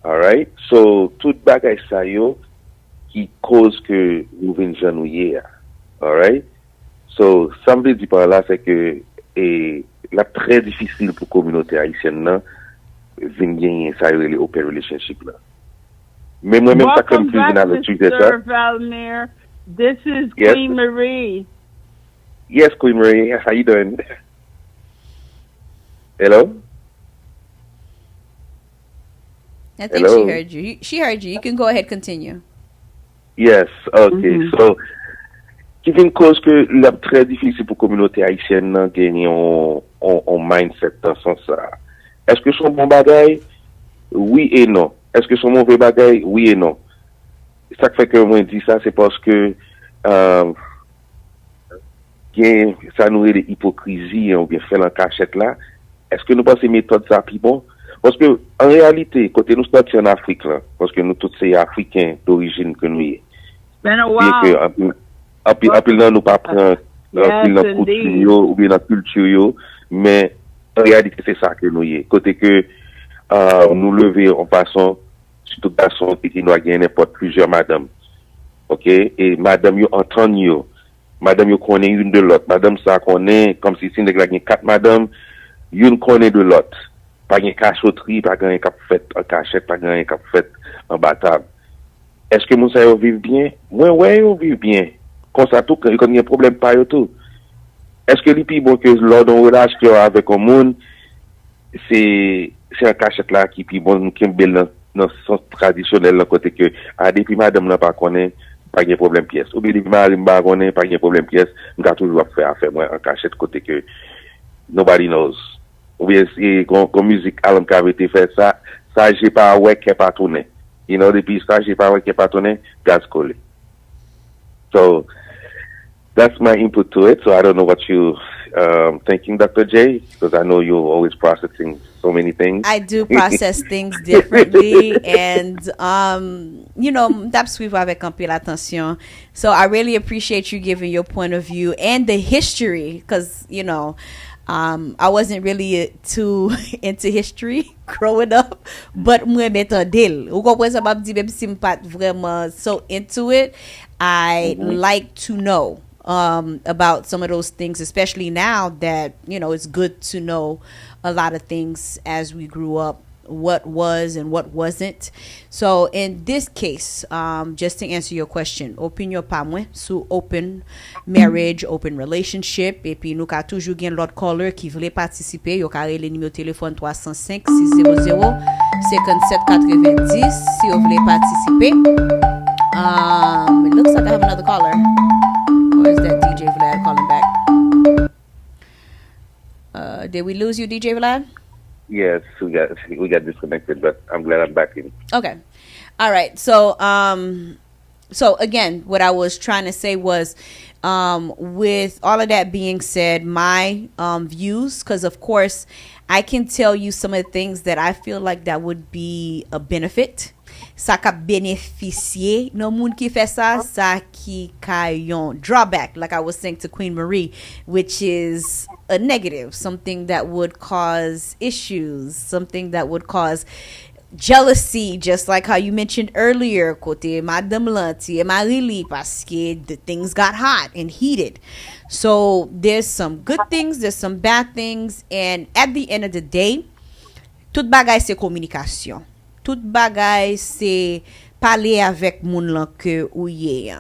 Alright? So, tout bagay sa yo qui cause que nous venons genouiller. Alright? So, ça me dit par là, c'est que la très difficile pour la communauté haïtienne là, venir gagner ça les open relationship là. Mais moi-même, ça comme plus dans le truc de ça. Vladimix. This is Yes. Queen Marie. Yes, Queen Marie. How you doing? Hello? I think Hello? she heard you. She heard you. You can go ahead, continue. Yes, ok. So, qui vient cause que la très difficile pour la communauté haïtienne de gagner un mindset dans ce sens ça. Est-ce que c'est bon bagay? Oui et non. Est-ce que c'est mauvais bagay? Oui et non. Ça fait que moi dis ça, c'est parce que ça nous est de hypocrisie ou bien faire en cachette là. Est-ce que nous pensons méthode ça plus bon? Parce que en réalité, côté nous sortis en Afrique là, parce que nous tous c'est africains d'origine que nous y. Been a Bien while. que apil nan nous pas prendre apil nan couture yo ou bien dans culture yo, mais en réalité c'est ça que nous y. Côté que nous lever en passant surtout garçon qui nous a gagné n'importe plusieurs madame. OK, et madame yo entend yo. Madame yo connaît une de l'autre. Madame ça connaît comme si c'est gagné quatre madame, une connaît de l'autre. Pas gen cachotterie, pas gen cap fait en cachette, pas gen cap fait en batable. Est-ce que moun sa yo vive bien? Moi ouais, yo vive bien. Comme ça tout quand il y a problème pas yo tout. Est-ce que li pi bon que lors d'un relation avec un monde c'est un cachette là qui pi bon qui bel dans sens traditionnel là côté que depuis madame n'a pas connaît pas de problème pièce. Ou bien depuis madame pas connaît pas de problème pièce, m'ka toujours faire affaire moi en cachette côté que nobody knows. Ou bien si comme musique alam qui avait été fait ça j'ai pas ouais qui pas tourné. You know, depuis ça j'ai pas ouais qui pas tourné, gaz collé. So that's my input to it. So I don't know what you thinking, Dr. J, because I know you're always processing so many things. I do process things differently, and d'ap suivre avec un peu l'attention. So I really appreciate you giving your point of view and the history, because I wasn't really too into history growing up, but mwen metandil. Ou kompren sa map di même si m'pat vraiment so into it, I like to know about some of those things, especially now that, it's good to know a lot of things as we grew up, what was and what wasn't. So in this case, just to answer your question, opinion pa mwen sou open marriage, open relationship, et puis nou ka toujou gen l'autre caller qui vle participer, yo ka rele numéro téléphone 305 600 5790 si yo vle participer. It looks like I have another caller. Or is that DJ Vlad calling back? Did we lose you, DJ Vlad? Yes, we got disconnected, but I'm glad I'm back in. Okay. All right. So again, what I was trying to say was, with all of that being said, my views, because of course I can tell you some of the things that I feel like that would be a benefit. Sa ka beneficier non moun ki fè sa, sa ki ka yon drawback, like I was saying to Queen Marie, which is a negative, something that would cause issues, something that would cause jealousy, just like how you mentioned earlier, kote Madame Lanti and Marili, paske the things got hot and heated. So there's some good things, there's some bad things, and at the end of the day, tout bagay se komunikasyon. Tout bagay se pale avek moun lan ke ou ye.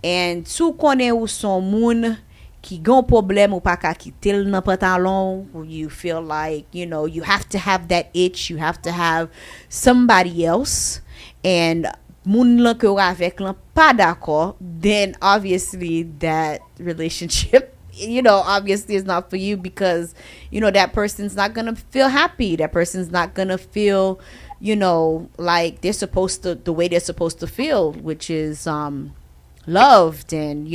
And sou konen ou son moun ki gon problem ou pa ka kitel nan pantalon, you feel like, you have to have that itch, you have to have somebody else, and moun lan ke ou avek lan pa d'akor, then obviously that relationship obviously is not for you, because that person's not gonna feel happy, that person's not gonna feel like they're supposed to, the way they're supposed to feel, which is loved, and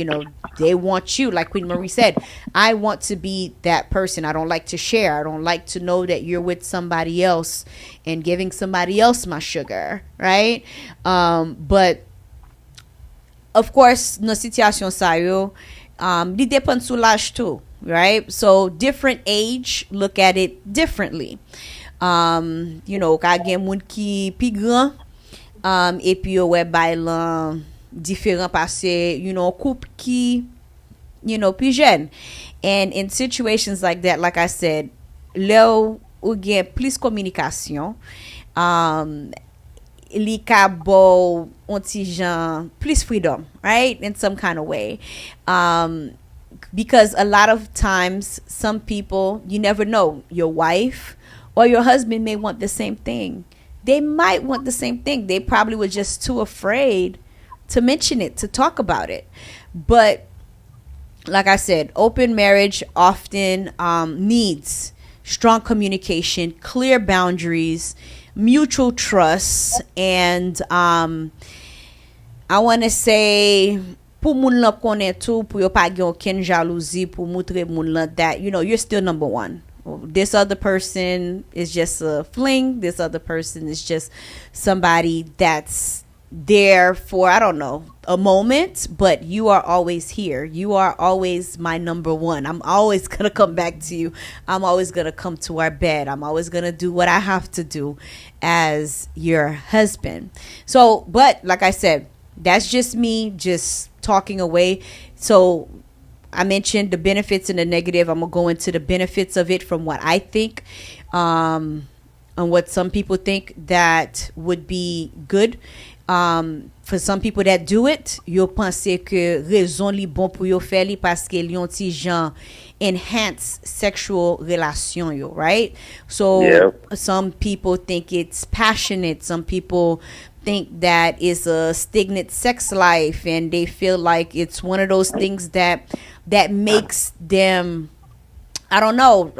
they want you, like Queen Marie said, I want to be that person. I don't like to share, I don't like to know that you're with somebody else and giving somebody else my sugar, right? But of course no situation sa yo, li depen sou l'âge too, right? So different age look at it differently. Ka gen moun ki pi gran, et puis yo we bay lan diferent pase, couple ki, pi jen. And in situations like that, like I said, le ou gen plus komunikasyon, li ka bo onti jan plus freedom, right? In some kind of way. Because a lot of times, some people, you never know, your wife or your husband may want the same thing. They might want the same thing. They probably were just too afraid to mention it, to talk about it. But like I said, open marriage often needs strong communication, clear boundaries, mutual trust, and I want to say, pou moun lan konen tou, pou yo pa gen ken jalousie, pou moutre moun lan that, you're still number one. This other person is just a fling. This other person is just somebody that's there for, I don't know, a moment, but you are always here. You are always my number one. I'm always going to come back to you. I'm always going to come to our bed. I'm always going to do what I have to do as your husband. So, but like I said, that's just me just talking away. So I mentioned the benefits and the negative. I'm going to go into the benefits of it from what I think, and what some people think that would be good. For some people that do it, yo pense que raison li bon pour yo faire li parce que li yon ti jan enhance sexual relation yo, right? So some people think it's passionate. Some people think that it's a stagnant sex life, and they feel like it's one of those things that makes them, I don't know,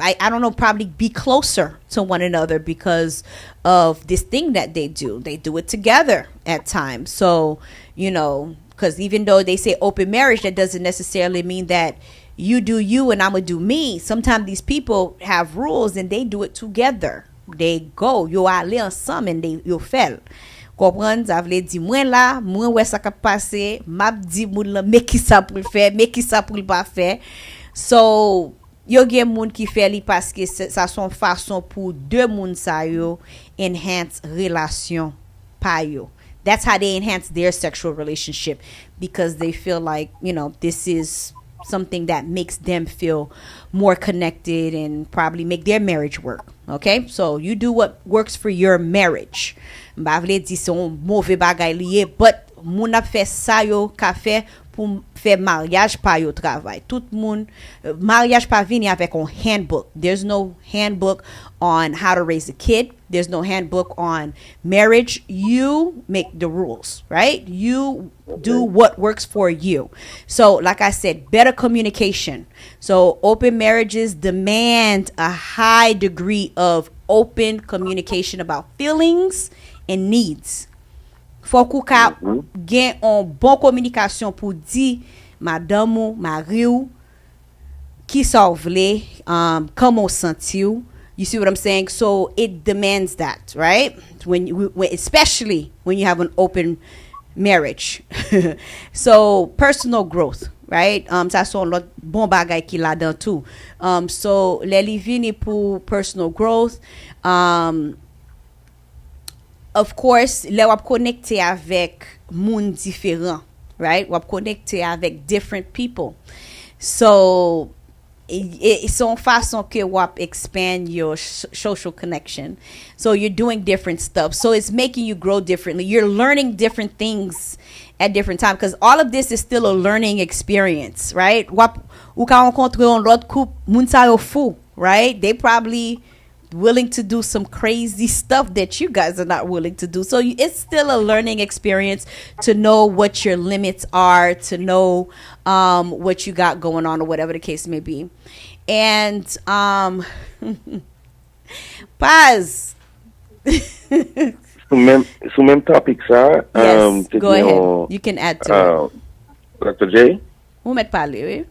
probably be closer to one another because of this thing that they do. They do it together at times. So, because because even though they say open marriage, that doesn't necessarily mean that you do you and I'm gonna do me. Sometimes these people have rules and they do it together. They go, yo aller ensemble and they yo fait. Comprendre, ça veut dire moi là, moi ouais ça ka passer, m'a dit moun là mais qui ça pour le faire, mais qui ça pour le pas faire. So yo gen moun qui fait li parce que ça son façon pour deux moun sa yo enhance relation pa yo. That's how they enhance their sexual relationship, because they feel like, you know, this is something that makes them feel more connected and probably make their marriage work. Okay, so you do what works for your marriage. Mba vle di son mauvais bagay liye, but moun ap fè sa yo ka fè pour faire mariage pa yo travail. Tout moun mariage pa vini avec un handbook. There's no handbook on how to raise a kid. There's no handbook on marriage. You make the rules, right? You do what works for you. So, like I said, better communication. So, open marriages demand a high degree of open communication about feelings and needs. Faut qu'on gagne une bonne communication pour dire madame ou mari ou qui ça vle, comment senti ou. You see what I'm saying? So it demands that, right? Especially when you have an open marriage. So personal growth, right? Ça sont l'autre bon bagay qui là dedans tout. So les livini pour personal growth. Of course, là wap connecté avec moun différent, right? Wap connecté avec different people. So it's on façon que wap expand your social connection. So you're doing different stuff. So it's making you grow differently. You're learning different things at different times, because all of this is still a learning experience, right? Wap ou ka rencontre un l'autre couple moun sa yo fou, right? They probably willing to do some crazy stuff that you guys are not willing to do. So it's still a learning experience to know what your limits are, to know what you got going on, or whatever the case may be. And Paz. Sous même topic ça. Yes, go ahead. You can add to it. Dr. J. Vous m'êtes parlé, oui?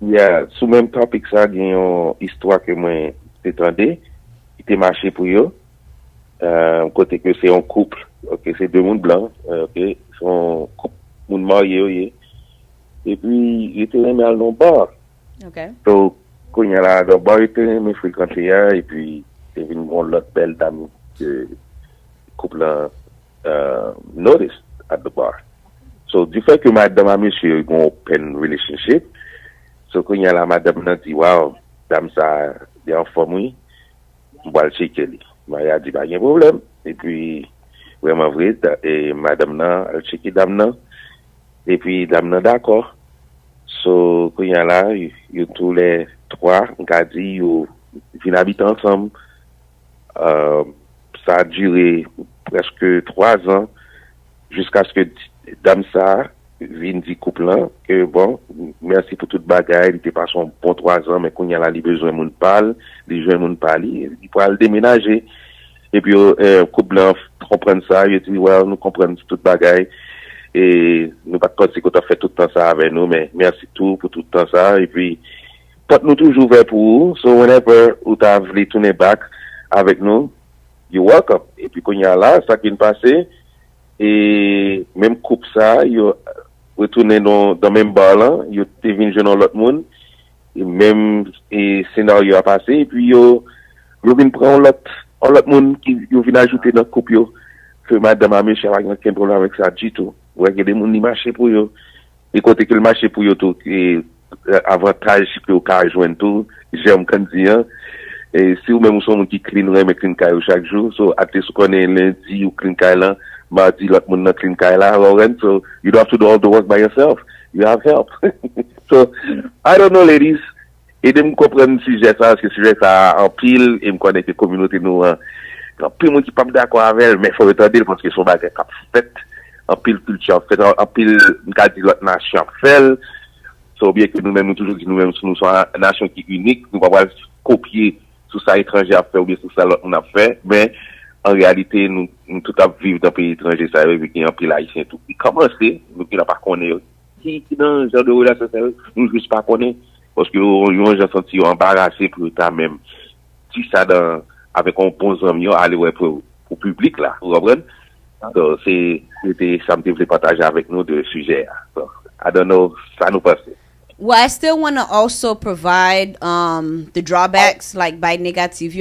Yeah, sous même topic ça, il y a une histoire que moi t'étendais. Qui marché pour eux, côté que c'est un couple, ok, c'est deux mondes blancs, ok, sont couple, monde marié, et puis il était même à l'en bar. Ok. Donc quand il y a là dans bar, il était même fréquenté et puis il y a une l'autre belle dame que couple noticed at the bar. So du fait que madame et monsieur ont open relationship, so quand il y a là madame n'a dit wow, dame ça est en forme oui. On va le checker. Il a dit, pas de problème. Et puis, vraiment vrai, et madame n'a, elle checké dame n'a. Et puis, dame n'a d'accord. So, quand il y a là, il y a tous les trois, on a dit, ils viennent habiter ensemble. Ça a duré presque 3 ans, jusqu'à ce que dame ça vienne du couple là, que bon, merci pour toute bagaille, il était pas son bon 3 ans, mais quand il y a là, il besoin de moun parle, il besoin de moun parler, il pourra le déménager. Et puis, couple là, comprendre ça, il dit, ouais, nous comprenons toute bagaille, et nous pas de qu'on a fait tout le temps ça avec nous, mais merci tout pour tout le temps ça, et puis, porte-nous toujours ouvert pour vous, so whenever vous voulez tourner back avec nous, you're welcome. Et puis, quand il y a là, ça qui est passé, et même couple ça, il retourné dans même bar là, il était venu joindre l'autre monde, et même scénario a passé, et puis il vient prendre l'autre monde qui vient ajouter dans le couple, que madame a monsieur a aucun problème avec ça du tout. Ouais, il y a des gens qui marchent pour eux, et côté que le marché pour eux tout, et avantage que vous pouvez joindre tout, j'aime quand dire, et si vous même vous qui clean, mais clean caillou chaque jour, so, à ce qu'on est lundi ou clean caillou là, mardi, l'autre monde clean caillou là, Lauren, so, you don't have to do all the work by yourself. You have help. So, I don't know, ladies. Et de me comprendre si j'ai ça, parce que si j'ai ça en pile, et me connaître la communauté, nous, en pile, moi qui pas d'accord avec elle, mais il faut retarder parce que son bagage est fait, en pile culture fait, en pile, l'autre nation fait. So, bien que nous-mêmes, nous toujours dit nous-mêmes, nous sommes une nation qui est unique, nous ne pouvons pas copier tout ça étranger à faire ou bien tout ça l'autre on a fait, mais en réalité, nous tout à vivre dans le pays étranger, ça veut dire qu'il y a un pile haïtien tout. Comment c'est, nous qui n'a pas connu, qui dans ce genre de relation, nous juste pas connaît, parce que nous gens senti embarrassé pour ta même, si ça dans, avec un bon ami, aller ouais pour public là, vous comprenez? Donc, c'était, ça me voulait partager avec nous de sujets. So, I don't know, ça nous passe. Well, I still want to also provide the drawbacks, like by negative,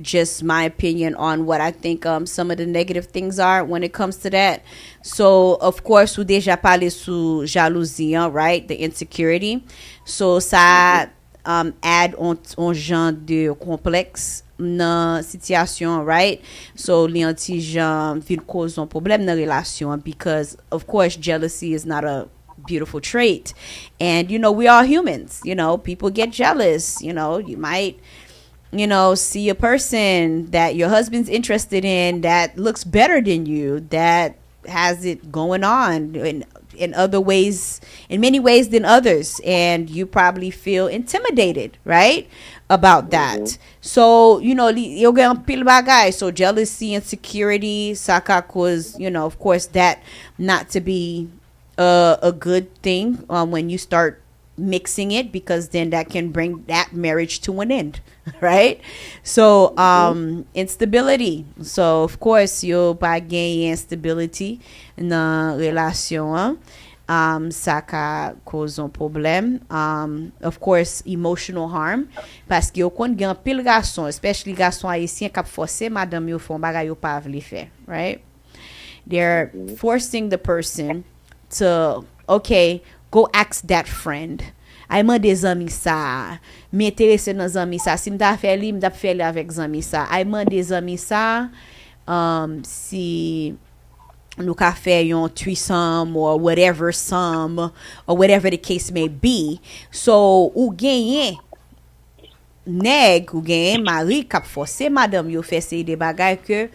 just my opinion on what I think some of the negative things are when it comes to that. So, of course, we déjà parlé sur jalousie, right? The insecurity. So, ça add on genre de complexe dans situation, right? So, les anti-gens vont cause un problème dans relation because, of course, jealousy is not a beautiful trait. And, we are humans. People get jealous. You might, see a person that your husband's interested in that looks better than you, that has it going on in other ways, in many ways than others. And you probably feel intimidated, right? About that. So, you're going to pile bagay. So jealousy, insecurity, saka cause, of course, that not to be a good thing when you start mixing it, because then that can bring that marriage to an end, right? So instability. So of course you pa gen instability nan relasyon ça ka cause un problème. Of course emotional harm, parce que yo kon gen pile garçon, especially garçon haïtien k'ap forcer madame yo fon bagay yo pa vle fè, right? They're forcing the person to, okay, go ask that friend. Ay man des amis sa, m'intéresse dans amis sa. Si m'da fè li, m'da fè li avec amis sa. Ay man des amis sa, si nou ka fè yon threesome or whatever some, or whatever the case may be. So, ou genyen nèg, ou genyen mari kap force madame yo fè se de bagay ke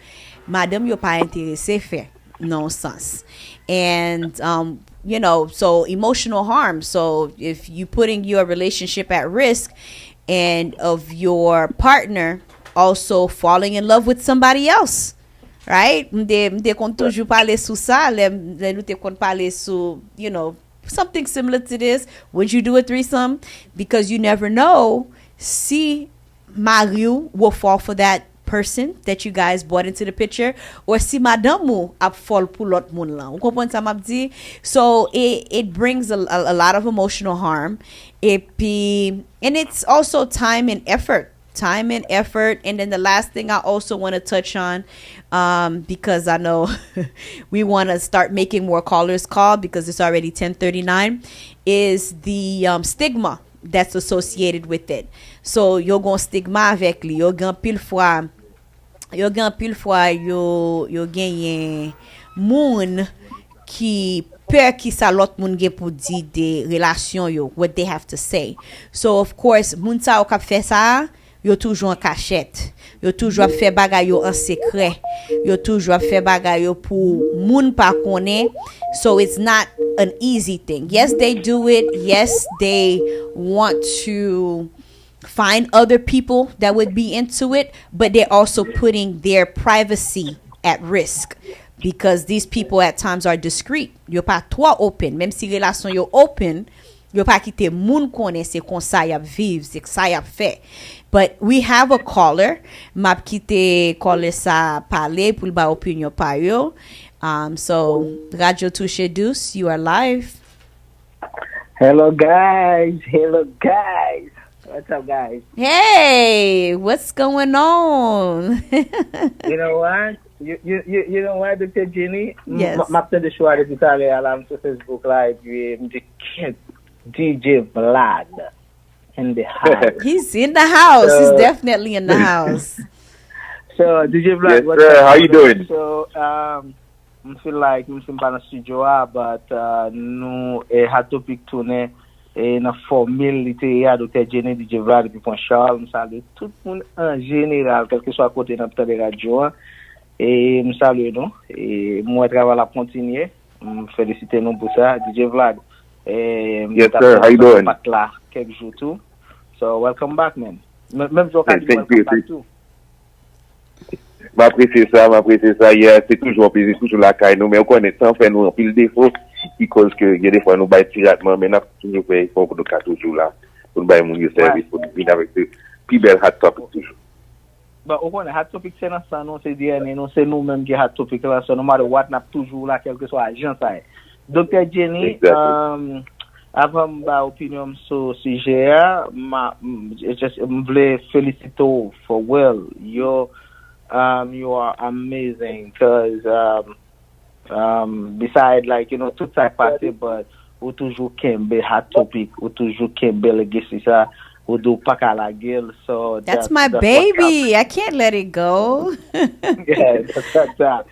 madame yo pa intéressé fè. Nonsense. And so emotional harm. So if you putting your relationship at risk and of your partner also falling in love with somebody else, right? M'de kon toujou parler sou ça, nous te kon parler sou, something similar to this. Would you do a threesome? Because you never know si Mario will fall for that person that you guys brought into the picture, or si madame ou ap fall pou lot moun lan. Ou kompon sa map di? So it brings a lot of emotional harm. And it's also time and effort. And then the last thing I also want to touch on, because I know we want to start making more callers call because it's already 10:39, is the stigma that's associated with it. So yo gon stigma avec li, yo gan pile fois yo genyen moun ki peur ki sa lot moun gen pou di de relasyon yo, what they have to say. So of course, moun sa ou kap fè sa, yo toujou en cachette. Yo toujou ap fè bagay yo en secret. Yo toujou ap fè bagay yo pou moun pa konnen. So it's not an easy thing. Yes, they do it. Yes, they want to find other people that would be into it, but they're also putting their privacy at risk because these people at times are discreet. Yo pa trop open. Même si relasyon yo open, yo pa kite moun konnen se kon sa yap viv, se sa yap fè. But we have a caller. Map kite caller sa pale pou ba opinion pa yo. So Radio Touche Douce, you are live. Hello guys. What's up, guys? Hey, what's going on? You know what? You know what, Dr. Jenny? Yes. After the show, I did alarm to Facebook Live with DJ Vlad in the house. He's in the house. So, he's definitely in the house. So, DJ Vlad, yes, what's sir. up? How you doing? So, I feel like I'm in the studio, but no, a topic to na formalité ya Dr. Jenny DJ Vlad puis Charles me salue tout le monde en général quel que soit côté dans la radio et me salue non et moi travail la continuer me féliciter nous pour ça DJ Vlad et yes sir, how you doing? Là quelques jours tout, so welcome back man, même jour quand welcome back too. M'apprécie ça. Yeah, c'est toujours un plaisir, toujours la caille nous, mais on connaît sans faire nous un pile défaut, qui cause que, il y a des fois, nous baillons tiratement, mais nous toujours fait, il faut que nous cas toujours là, pour nous bailler mon service, pour nous venir avec de plus belles hot topics toujours. But on connaît hot topic, c'est dans ça, non, c'est DNA, non, c'est nous-mêmes qui hot topic là, so no matter what, n'a toujours là, quel que soit agent, ça. Dr. Jenny, avant ma opinion sur ce sujet, je voulais féliciter for well. You are amazing because besides like tout ça passé, but ou toujours kembe hot topic, ou toujours kembe legacy ça, ou do pas à la gueule. So that's my baby. I can't let it go. Yeah, that's that.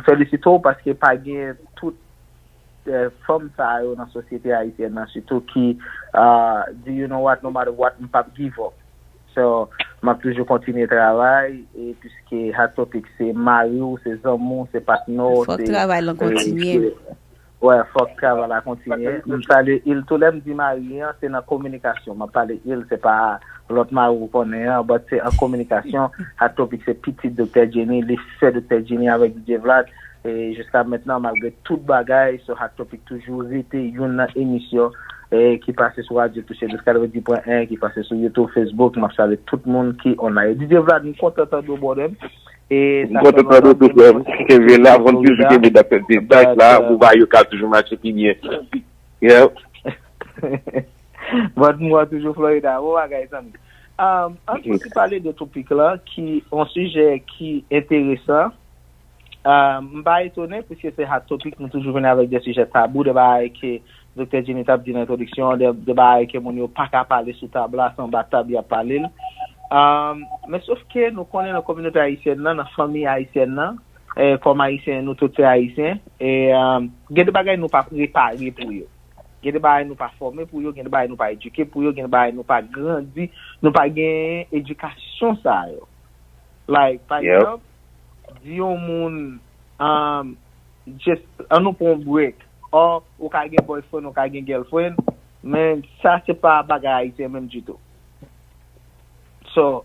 Félicito parce que pas gain toute femme ça dans la société haïtienne surtout qui do you know what, no matter what, on pas give up. So m'a toujours continuer travail et puisque hot topic c'est Mario, c'est Zamon, c'est Patno, faut travail l'en continuer. Ouais, faut travail la continuer. Me parler il tout l'aime dit Mario, c'est dans communication. M'a parler il c'est pas l'autre Mario connaît, mais c'est en communication. Hot topic c'est petit Dr. Jenny, l'effet de Dr. Jenny avec DJ Vlad. Et jusqu'à maintenant, malgré toute bagaille, ce hot topic toujours été une émission qui passe sur Radio Touche Douce 90.1, qui passe sur YouTube, Facebook. Je salue tout le monde qui on a. DJ Vlad, nous comptons de bonhomme. Et ça compte de tout le monde. Et là, on peut toujours qu'il y ait des dates là, vous voyez qu'il y a toujours marché qui vient. Yeah. Votre moi toujours Florida. Oh, bagaille ça. On peut parler de topic là, qui un sujet qui est intéressant. M'ba étonné puisque c'est hot topic, nous toujours venir avec des sujets tabous, des bails que Dr. Jenny t'a dit dans l'introduction, des bails que mon yo pas qu'à parler sous table là, sans batable y a parler. Mais sauf que nous connaissons la communauté haïtienne, la famille haïtienne, comme haïtiens, nous tous haïtiens, et il y a des bagages nous pas préparer pour eux. Il y a des bagages nous pas former pour eux, il y a des bagages nous pas éduquer pour eux, il y a des bagages nous pas grandir, nous pas gagner éducation ça yo. Like par exemple, di yon moun just an nou pon break ou ka gen boyfriend ou ka gen girlfriend, men sa se pa bagay Haitien même du tout. So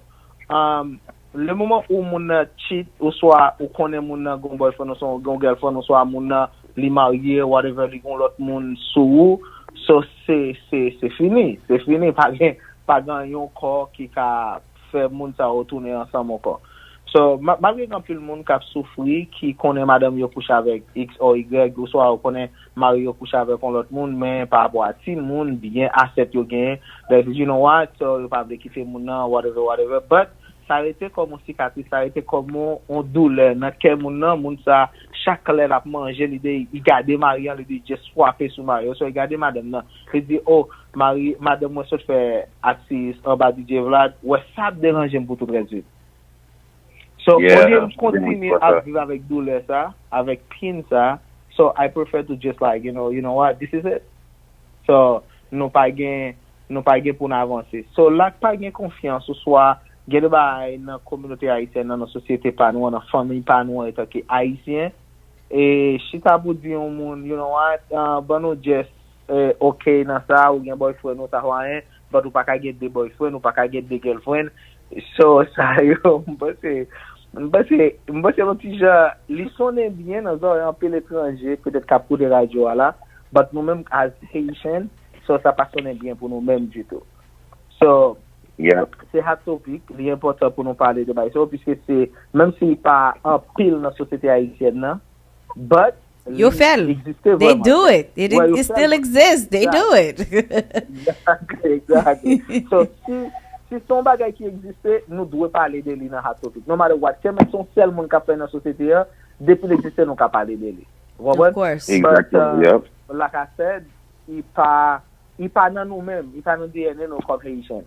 le moment où moun cheat ou soit ou konnen moun gon boyfriend ou soit gon girlfriend ou soit moun li marié whatever li gon lot moun sou, so c'est fini pas gen yon corps qui ka fait moun sa retourner ensemble encore. So, malgré quand tout le monde qui a souffert, qui connaît madame yo couche avec X ou Y, ou soit connaît mari yo couche avec l'autre monde, mais par rapport à tout le monde, bien, asset yo gain, that you know what, so, yo pas de kiffer moun nan, whatever, but, ça a été comme une cicatrice, ça a été comme une douleur, dans quel moun ça, chaque lèvre a mangé, l'idée, il garde Marian, l'idée, just swapper sur Mario, so, il garde madame nan, il dit, oh, madame, moi, ça fait assise, en bas DJ Vlad, ouais, ça dérange pour tout le reste. So, on continue à vivre avec douleur ça, avec pain ça. So, I prefer to just like, you know what, this is it. So, nous pas gain pour avancer. So, là, pas gain confiance, ou soit, gain de bail dans la communauté haïtienne, dans la société pas nous, dans la famille pas nous, étant que haïtien. Et, si t'as beau dire au monde, you know what, bon, nous just, okay, dans ça, ou gain boyfriend, ou ça, rien, but ou pas qu'à get des boyfriend, ou pas qu'à get des girlfriend. So, ça, yo, c'est un petit genre, ils sont bien dans un peu l'étranger, peut-être qu'à pour des radios là, mais nous-mêmes, as Haitians, ça passe bien pour nous-mêmes du tout. So, c'est hot topic, l'important pour nous parler de ça, puisque c'est, même si pas un pile dans la société haïtienne, but, you fell. They do it. It still exists. They do it. Exactly. So, si son bagay qui existe, nous devons parler de lui dans hot topic. No matter what, c'est même son seul monde qui a fait dans la société, depuis l'existence, nous devons parler de lui. Of course. Exactly, like I said, il pas dans nous-mêmes, il pas dans DNA, nous comme Haïtiens.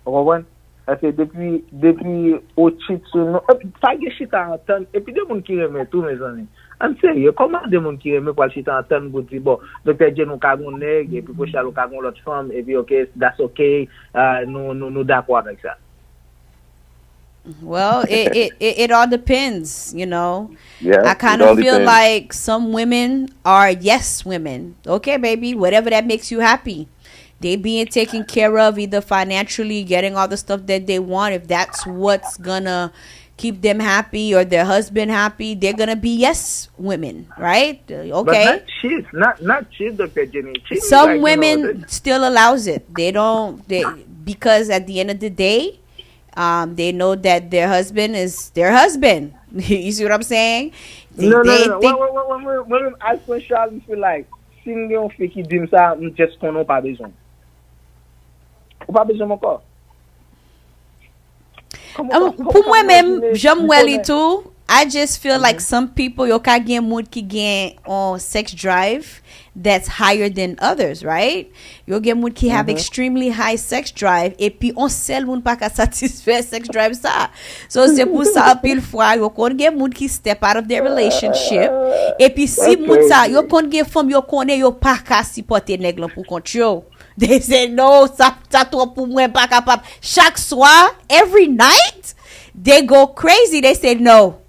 Vous comprenez? Parce que depuis au cheat sur nous, pas de shit à entendre, et puis des gens qui remettent tous mes amis. En sérieux, comment des gens qui remettent pour le shit à entendre pour dire, bon, Dr. Jen, nous avons un nègre, et puis pour Charles, nous avons l'autre femme, et puis, ok, that's okay, nous d'accord avec ça. Well, it all depends, you know. Yeah, I kind of feel like some women are yes women. Okay, baby, whatever that makes you happy. they being taken care of, either financially, getting all the stuff that they want, if that's what's gonna keep them happy or their husband happy, they're gonna be yes women, right? Okay. But not cheat, Dr. Jenny. Cheat Some like, women still allows it. They because at the end of the day, they know that their husband is their husband. You see what I'm saying? No. When I special feel like si on fait qui dit ça, just qu'on n'a pas besoin. Ou pas besoin encore. Pour moi-même, j'aime well tout. I just feel like some people yo ka gen mood ki gen on sex drive that's higher than others, right? Yo gen mood ki have extremely high sex drive et puis on sel moun pa ka satisfaire sex drive ça. So c'est pour ça pile fois yo kon gen mood ki step out of their relationship et puis si moun ça yo kon gen femme yo connaît yo pa ka supporter nèg lan pour compte yo. They say no, ça trop pour moi pas capable. Chaque soir, every night, they go crazy. They say no.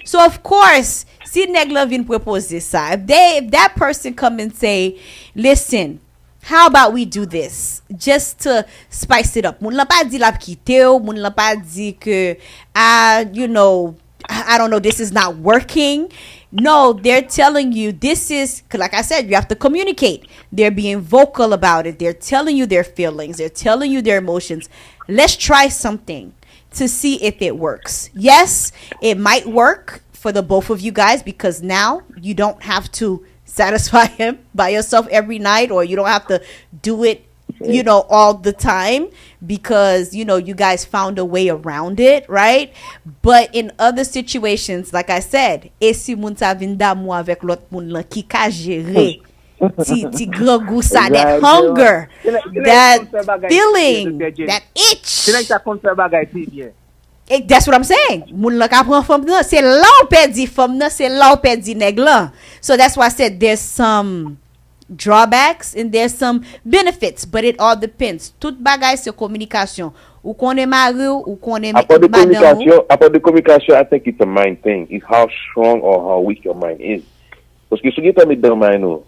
So of course, si nèg la vin propose ça, if that person come and say, listen, how about we do this just to spice it up? Moun la pa di la quitte ou, moun la pa di que you know, I don't know, this is not working. No, they're telling you this is, like I said, you have to communicate. They're being vocal about it. They're telling you their feelings. They're telling you their emotions. Let's try something to see if it works. Yes, it might work for the both of you guys because now you don't have to satisfy him by yourself every night, or you don't have to do it, you know, all the time because, you know, you guys found a way around it, right? But in other situations, like I said, si moun ta vin d'amour avec l'autre moun la ki ka gérer ti grand goût ça, that hunger, that feeling, that itch. That's what I'm saying. Moun la ka pran femme nan, c'est là ou perdi femme nan, c'est là ou perdi nèg lan. So that's why I said there's some drawbacks and there's some benefits, but it all depends. Tout bagay c'est communication. Ou konnen mari ou konnen madame. About the communication, I think it's a mind thing. It's how strong or how weak your mind is. Parce que si tu as mis dans mind nous,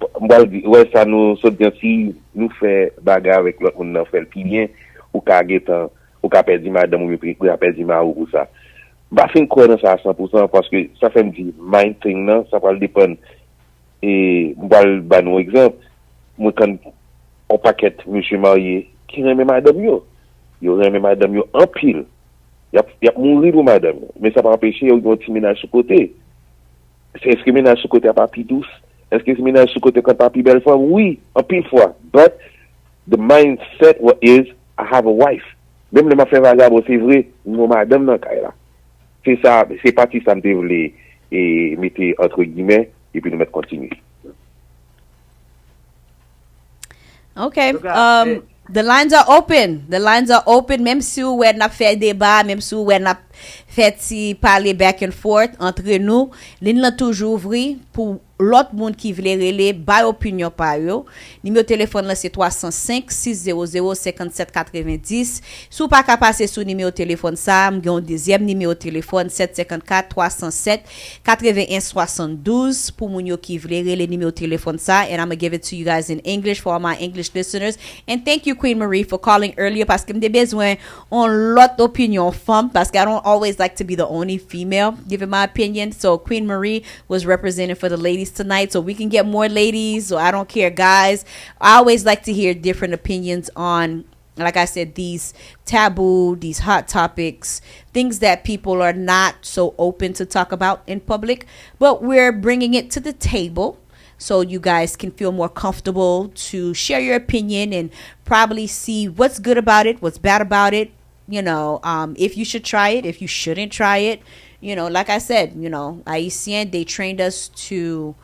ouais ça nous so bien si nous fait bagay avec l'autre on fait le bien ou ka getan ou ka perdi madame ou ka perdi mari ou ça. Ba fin quoi dans ça à 100% parce que ça fait me dire mind thing non, ça va dépendre. Et m'bal ba nou exemple, moi quand on paquet monsieur marié qui remet madame yo remet madame yo en pile. Y a mourir pour madame, mais ça pas empêcher yo un petit ménage sur côté. Est-ce que ménage sur côté a papi douce? Est-ce que ménage sur côté quand papi belle femme? Oui, en pile fois. But the mindset what is I have a wife. Même le m'a fait vagabond, c'est vrai, mon madame dans kay là. C'est ça, c'est parti ça me voulait et mettre entre guillemets et puis nous mettre continuer. Okay. The lines are open. The lines are open. Même si ou n'a fait débat, même si ou n'a fait si parler back and forth entre nous, ligne là toujours ouvri pour l'autre monde qui veut relayer by opinion par yo. Numéro de téléphone là c'est 305 600 57 90. Si pas capable passer sur numéro de téléphone ça, m'gon deuxième numéro de téléphone 754 307 81 72 pour moun yo qui veut relayer numéro de téléphone ça, and I'm going to give it to you guys in English for all my English listeners. And thank you Queen Marie for calling earlier parce que m'de besoin on l'autre opinion femme parce que I don't always like to be the only female giving my opinion. So Queen Marie was representing for the ladies tonight, so we can get more ladies, so I don't care guys. I always like to hear different opinions on, like I said, these taboo, these hot topics, things that people are not so open to talk about in public, but we're bringing it to the table so you guys can feel more comfortable to share your opinion and probably see what's good about it, what's bad about it, you know, if you should try it, if you shouldn't try it. You know, like I said, you know, Haitian, they trained us to,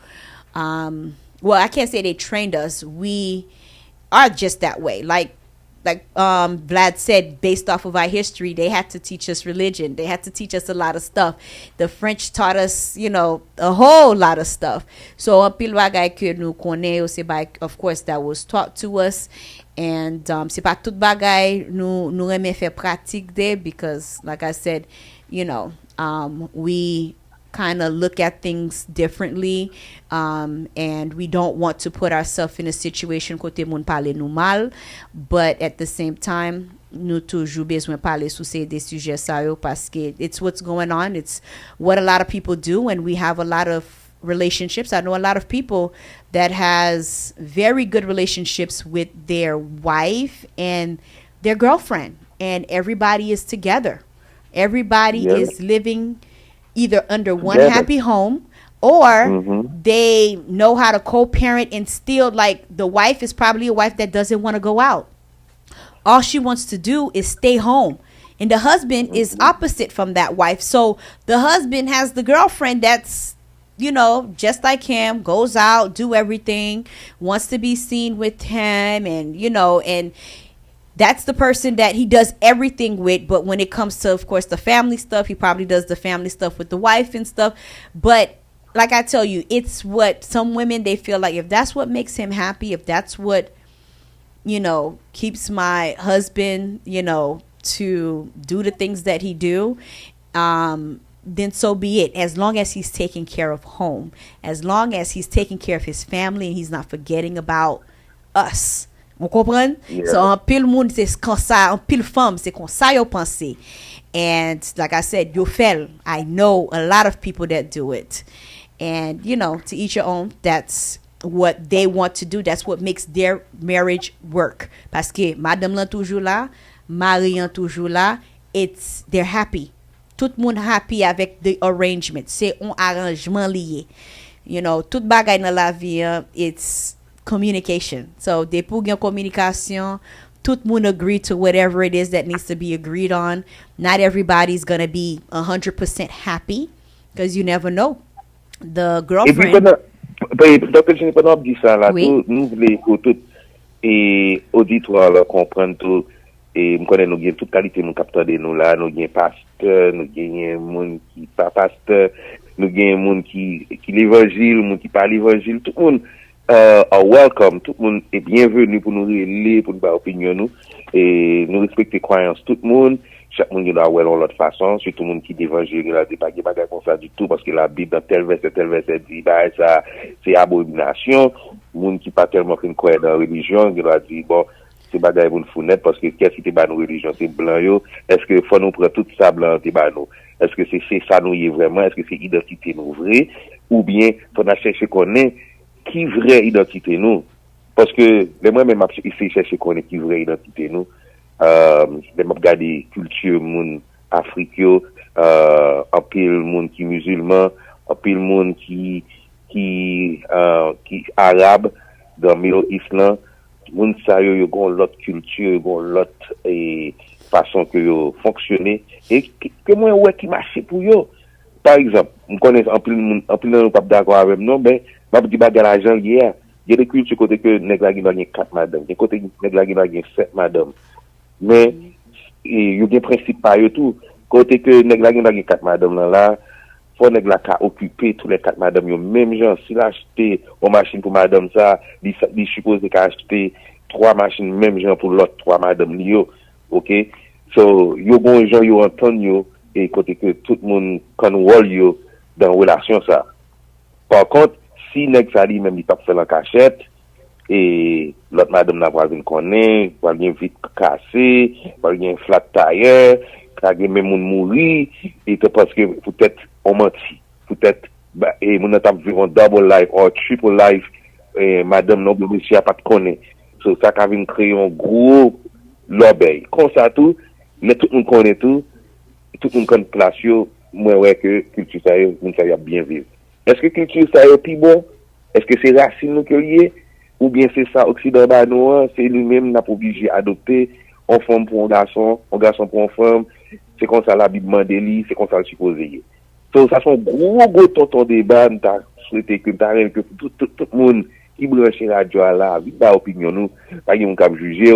well, I can't say they trained us. We are just that way. Like Vlad said, based off of our history, they had to teach us religion. They had to teach us a lot of stuff. The French taught us, you know, a whole lot of stuff. So, of course, that was taught to us. And c'est pas tout bagay nous aimons faire pratique de, because, like I said, you know, we kind of look at things differently, and we don't want to put ourselves in a situation côté moun parler nous mal, but at the same time nous toujours besoin parler sur ces des sujets ça yo parce que it's what's going on, it's what a lot of people do, and we have a lot of relationships. I know a lot of people that has very good relationships with their wife and their girlfriend, and everybody is together. Everybody is living either under one happy home, or they know how to co-parent, and still, like, the wife is probably a wife that doesn't want to go out. All she wants to do is stay home. And the husband is opposite from that wife. So the husband has the girlfriend that's, you know, just like him, goes out, do everything, wants to be seen with him, and, you know, and that's the person that he does everything with. But when it comes to, of course, the family stuff, he probably does the family stuff with the wife and stuff. But like I tell you, it's what some women, they feel like if that's what makes him happy, if that's what, you know, keeps my husband, you know, to do the things that he do, then so be it. As long as he's taking care of home, as long as he's taking care of his family, and he's not forgetting about us. Vous comprenez? So en pile monde c'est comme ça, en pile femme c'est comme ça yo pense. And like I said, you fell. I know a lot of people that do it. And you know, to each your own. That's what they want to do. That's what makes their marriage work. Parce que madame là toujours là, mari là toujours là, they're happy. Tout le monde happy avec the arrangement. C'est un arrangement lié. You know, tout bagay dans la vie, it's communication. So, dès pour gen communication, tout le monde agree to whatever it is that needs to be agreed on. Not everybody's going to be 100% happy, because you never know. The girlfriend... Dr. Jenny, pendant dit ça, là, nous voulons que tout auditoire comprenne tout. Et nous connaissons nous toute qualité nous capteur de nous là, nous gagne pasteur, nous gagne monde qui pas pasteur, nous gagne monde qui l'évangile, monde qui parle l'évangile, tout le monde are welcome, tout le monde est bienvenu pour nous relayer, pour nous faire opinion nous, et nous respecter croyances tout le monde. Chaque monde doit avoir en l'autre façon, surtout le monde qui d'évangile là, c'est pas comme ça du tout, parce que la Bible dans tel verset dit bah ça c'est abomination. Monde qui pas tellement croire dans la religion, il doit dire bon c'est bagaille pour nous foutre, parce que qu'est-ce qui te bat nos religions, c'est blanc yo, est-ce que faut nous prendre tout ça blanc te bat nous, est-ce que c'est ça nous y est vraiment, est-ce que c'est identité nous vraie, ou bien faut nous chercher connaître qui vraie identité nous, parce que les moi même essayer chercher connaître qui vraie identité nous, les m'a regarder culture monde africain, en pile monde qui musulman, en pile monde qui arabe dans Middle East là. Moun sa yo gon l'autre culture, gon l'autre façon que yo fonctionner, et que moi ouais qui marche pour yo. Par exemple, on connaît en plus non pas d'accord avec non, ben m'a dit bagarre l'argent hier. Il y a des cultures côté que nèg la gagne 4 madame, et côté nèg la gagne 7 madame. Mais yo gen principe pa yo tout. Côté que nèg la gagne 4 madame là, faut nèg la ka occuper tous les 4 madame yo même genre s'il a acheté une machine pour madame ça, il suppose qu'il a acheté 3 machines même genre pour l'autre 3 madame yo. OK, so yo bon gens yo entend yo, et côté que tout le monde contrôle yo dans relation ça. Par contre, si nèg ça lui même il pas faire en cachette, et l'autre madame n'a pas connaît, pas bien vite cassé, pas bien flat tire, ka gen même moun mouri, et parce que peut-être on menti, peut-être et mon t'a vivre double life or triple life, et madame non monsieur pas connaît. So ça ka vinn créer un gros lobby. Comme ça tout, mais tout le monde connaît tout le monde connaît place yo, moi ouais que culture ça yo, moun ça y a bien vivre. Est-ce que culture ça yo pi bon? Est-ce que c'est racine nous que lié, ou bien c'est ça occident ba nous, c'est lui-même n'a pas obligé adopter une femme pour un garçon pour une femme, c'est comme ça la Bible mandeli, c'est comme ça le supposé. So, ça sont gros tonton débat, t'as souhaité que tout le monde qui branche radio là, vite ba opinion nous, pas yon cap juger,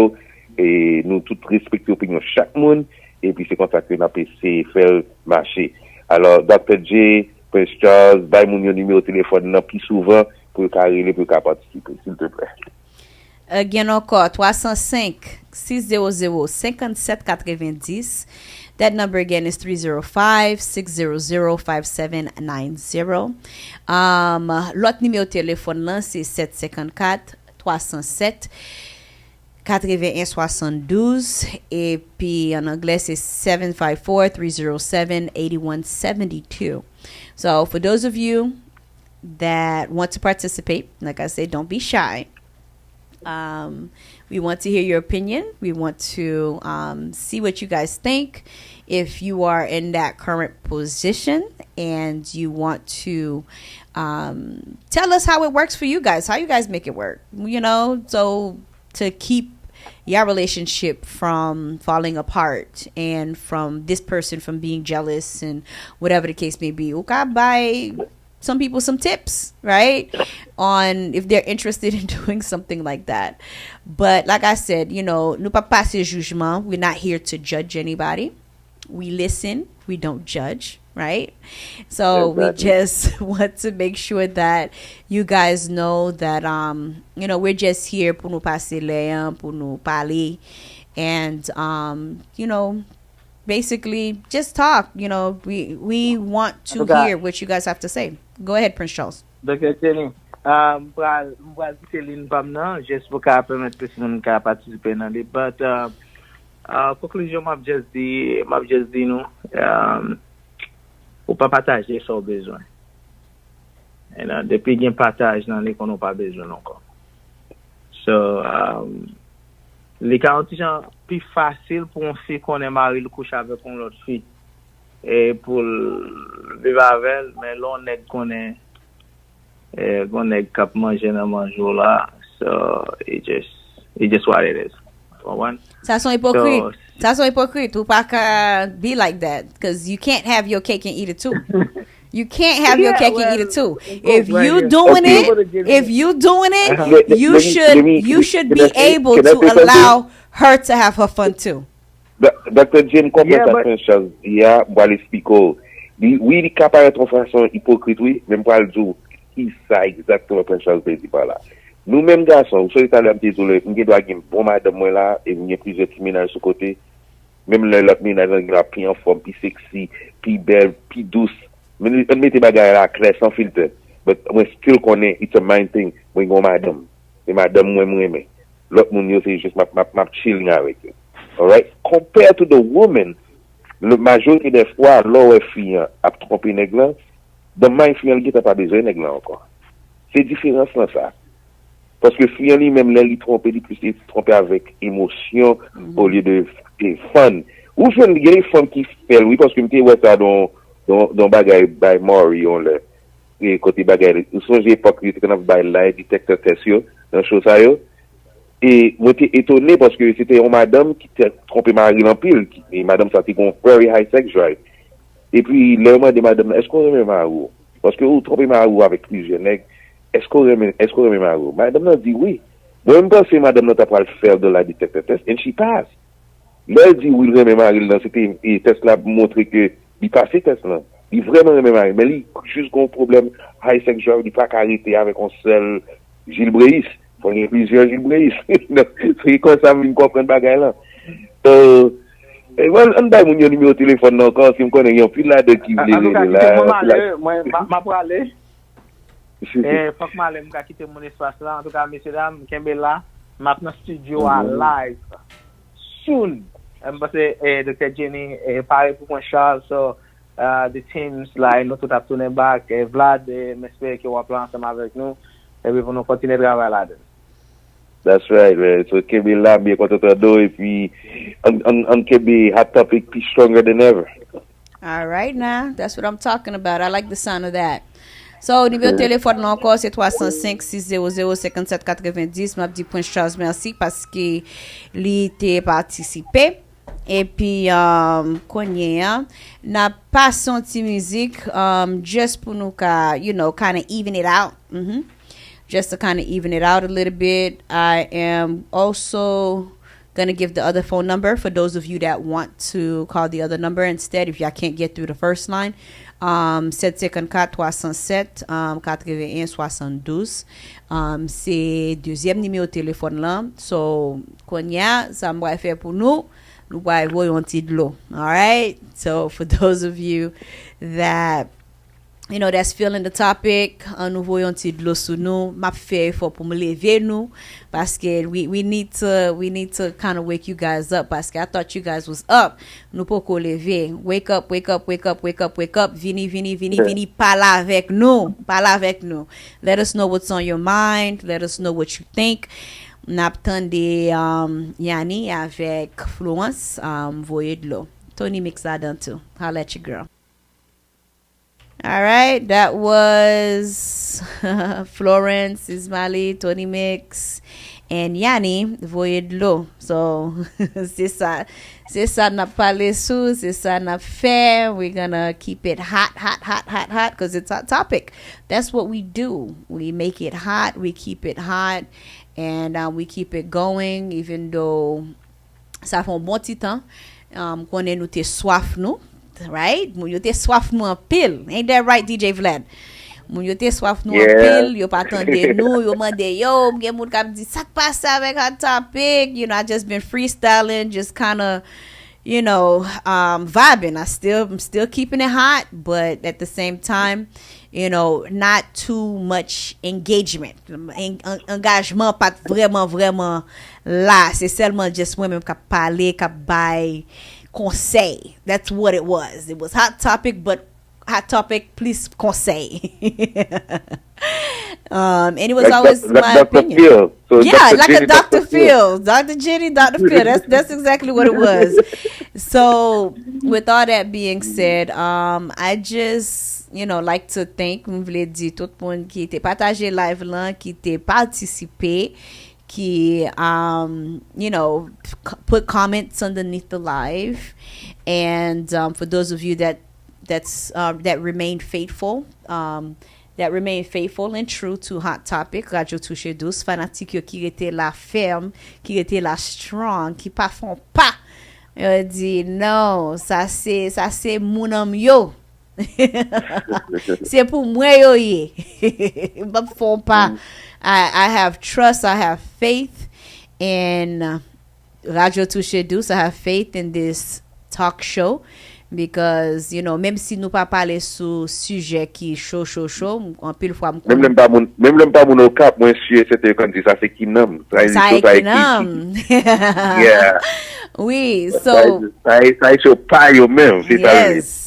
et nous tout respecter opinion chaque monde, et puis c'est comme ça que n'a PC faire marcher. Alors Dr. J, Prince Charles, bay mon numéro de téléphone nan plus souvent pour carrer pour participer, s'il te plaît. Again encore 305-600-5790. That number again is 305-600-5790. L'autre numéro de téléphone là c'est 754-307 8172 et puis en anglais c'est 754-307-8172. So for those of you that want to participate, like I said, don't be shy. We want to hear your opinion. We want to see what you guys think. If you are in that current position and you want to tell us how it works for you guys, how you guys make it work, so to keep your relationship from falling apart and from this person from being jealous and whatever the case may be. Okay, bye. Some people some tips, right, on if they're interested in doing something like that. But like I said, nous pas passer jugement. We're not here to judge anybody. We listen, we don't judge, right? So we just want to make sure that you guys know that we're just here pour nous passer l'air, pour nous parler, and basically just talk. We want to hear what you guys have to say. Go ahead, Prince Charles. Dr. Jenny, m'bral Céline Pamna, juste pour qu'elle permette personne de participer dans le débat. Conclusion m'a just dit nous ou pas partager sans besoin. Et depuis qu'il y a partage dans les qu'on n'a pas besoin encore. So les garanties sont plus faciles pour une fille qu'on est marié le coucher avec une autre fille et pour vivre avec elle, mais là on est qu'on est cap manger dans mon jour là. So it just what it is. Ça sont hypocrite. Ou pas qu'à be like that, because you can't have your cake and eat it too. You can't have your cake and eat it too. If you doing it, you should be able to allow her to have her fun too. Dr. Jane, complétation chose, moi l'expliquer. Oui, il capable de façon hypocrite, oui, même pas le jour. Qui ça exactement pour chose dit par là. Nous mêmes garçons, vous savez talent petit tout le, on doit gagner bon madame moi là et il y a plusieurs petits ménages sur côté. Même l'autre ménage là plus en forme, plus sexy, plus belle, plus douce. Mais on mettait bagarre là clair sans filtre. But moi still connais it's a mind thing. Moi gon madame. Et madame moi mais l'autre monde yo c'est juste m'a chilling avec. All right? Compared to the woman, la majorité des fois l'autre fille a trompé nèg là, the mind fille qui t'a pas besoin nèg là encore. C'est différence là ça. Parce que fille lui-même là il trompe avec émotion au lieu de fun. Ou fait des femmes qui fait oui parce que m'était ouais ça dans bagaille by Maury on le et côté bagaille ou son époque il était quand by light detector test yo dans chose ça yo et moi j'étais étonné parce que c'était une madame qui t'a trompé mari en pile et madame ça était un very high sex drive et puis le moment de madame est-ce qu'on remet mari parce que ou tromper mari avec plusieurs nègres est-ce qu'on remet mari madame a dit oui moi je pense que madame n'a pas le faire de la detector test and she pass là elle dit oui remet mari là c'était et test là montrer que il passait test là il vraiment remet mari mais il juste un problème high sex drive il pas arrêter avec un seul Gilles Bréis faut y plusieurs Gilles Bréis c'est comme ça me comprendre bagaille là et voilà on donne mon numéro de téléphone encore si me connaît il y a plus là de qui là moi m'a pour aller et faut que m'aller me quitter mon espace là en tout cas messieurs dames Kembe là m'a dans studio à live soon parce que Dr. Jenny parle pour moi Charles so the teams là nous tout a tourné back Vlad m'espère qu'il va prendre ensemble avec nous et puis nous continuer de travailler là-dedans. That's right, man. So Kembe là bien content de et puis on Kembe hot topic be stronger than ever. All right now, that's what I'm talking about. I like the sound of that. So, numéro de téléphone encore c'est 305-600-5790. M'a dit Prince Charles merci parce que il était participé. Et puis Konya n'a pas senti musique just pour nous kind of even it out. Just to kind of even it out a little bit. I am also Gonna give the other phone number for those of you that want to call the other number instead if y'all can't get through the first line. 754-307 81-72. C'est deuxième numéro de téléphone là. So konya ça m'a fait pour nous voyons un petit de l'eau. All right? So for those of you that that's feeling the topic, nous voyons un petit de l'eau sur nous. M'a fait faut pour me lever nous parce que we need to kind of wake you guys up parce que I thought you guys was up. Nous pas qu'on lever. Wake up. Vini parle avec nous. Let us know what's on your mind. Let us know what you think. N'attendez Yanni avec Florence voyez de l'eau. Tony Mix that done too. Holla at your girl. All right, that was Florence, Ismaili, Tony Mix, and Yanni voyez de l'eau. So c'est ça n'a parlé sous, c'est ça n'a fait. We're gonna keep it hot because it's a topic. That's what we do. We make it hot, we keep it hot, and we keep it going even though ça fait un bon petit temps qu'on est nous t'es soif nous. Right? Moun yo te soif nou an pile. Ain't that right, DJ Vlad? Moun yo te soif nou an pile. Yo pa tande nou. Yo mande yo. Gen moun kap di sak passe avec hot topic. I just been freestyling. Just kind of, vibing. I'm still keeping it hot. But at the same time, not too much engagement. Engagement pas vraiment là. C'est seulement just women kap parler, kap bay conseil. That's what it was. It was hot topic, but hot topic, please conseil. And it was like always my Dr. opinion. Phil. So yeah, like Jenny, a Dr. Phil. Dr. Jenny, Dr. Phil. That's exactly what it was. So with all that being said, I just like to thank tout le monde qui était partagé live là, qui était participé, qui put comments underneath the live, and for those of you that remain faithful and true to Hot Topic Radio Touche Douce, fanatique qui était la ferme, qui était la strong, qui pas font pas dit non, ça c'est mon homme yo. C'est pour moi yo ye. Pas font pas. I have trust, I have faith in Radio Touche Douce, I have faith in this talk show because même si nous pas parler sur sujet qui chaud en pile fois même pas mon au cap moi sûr c'était comme ça c'est qui nomme ça yeah oui so ça c'est pas yo même c'est yes.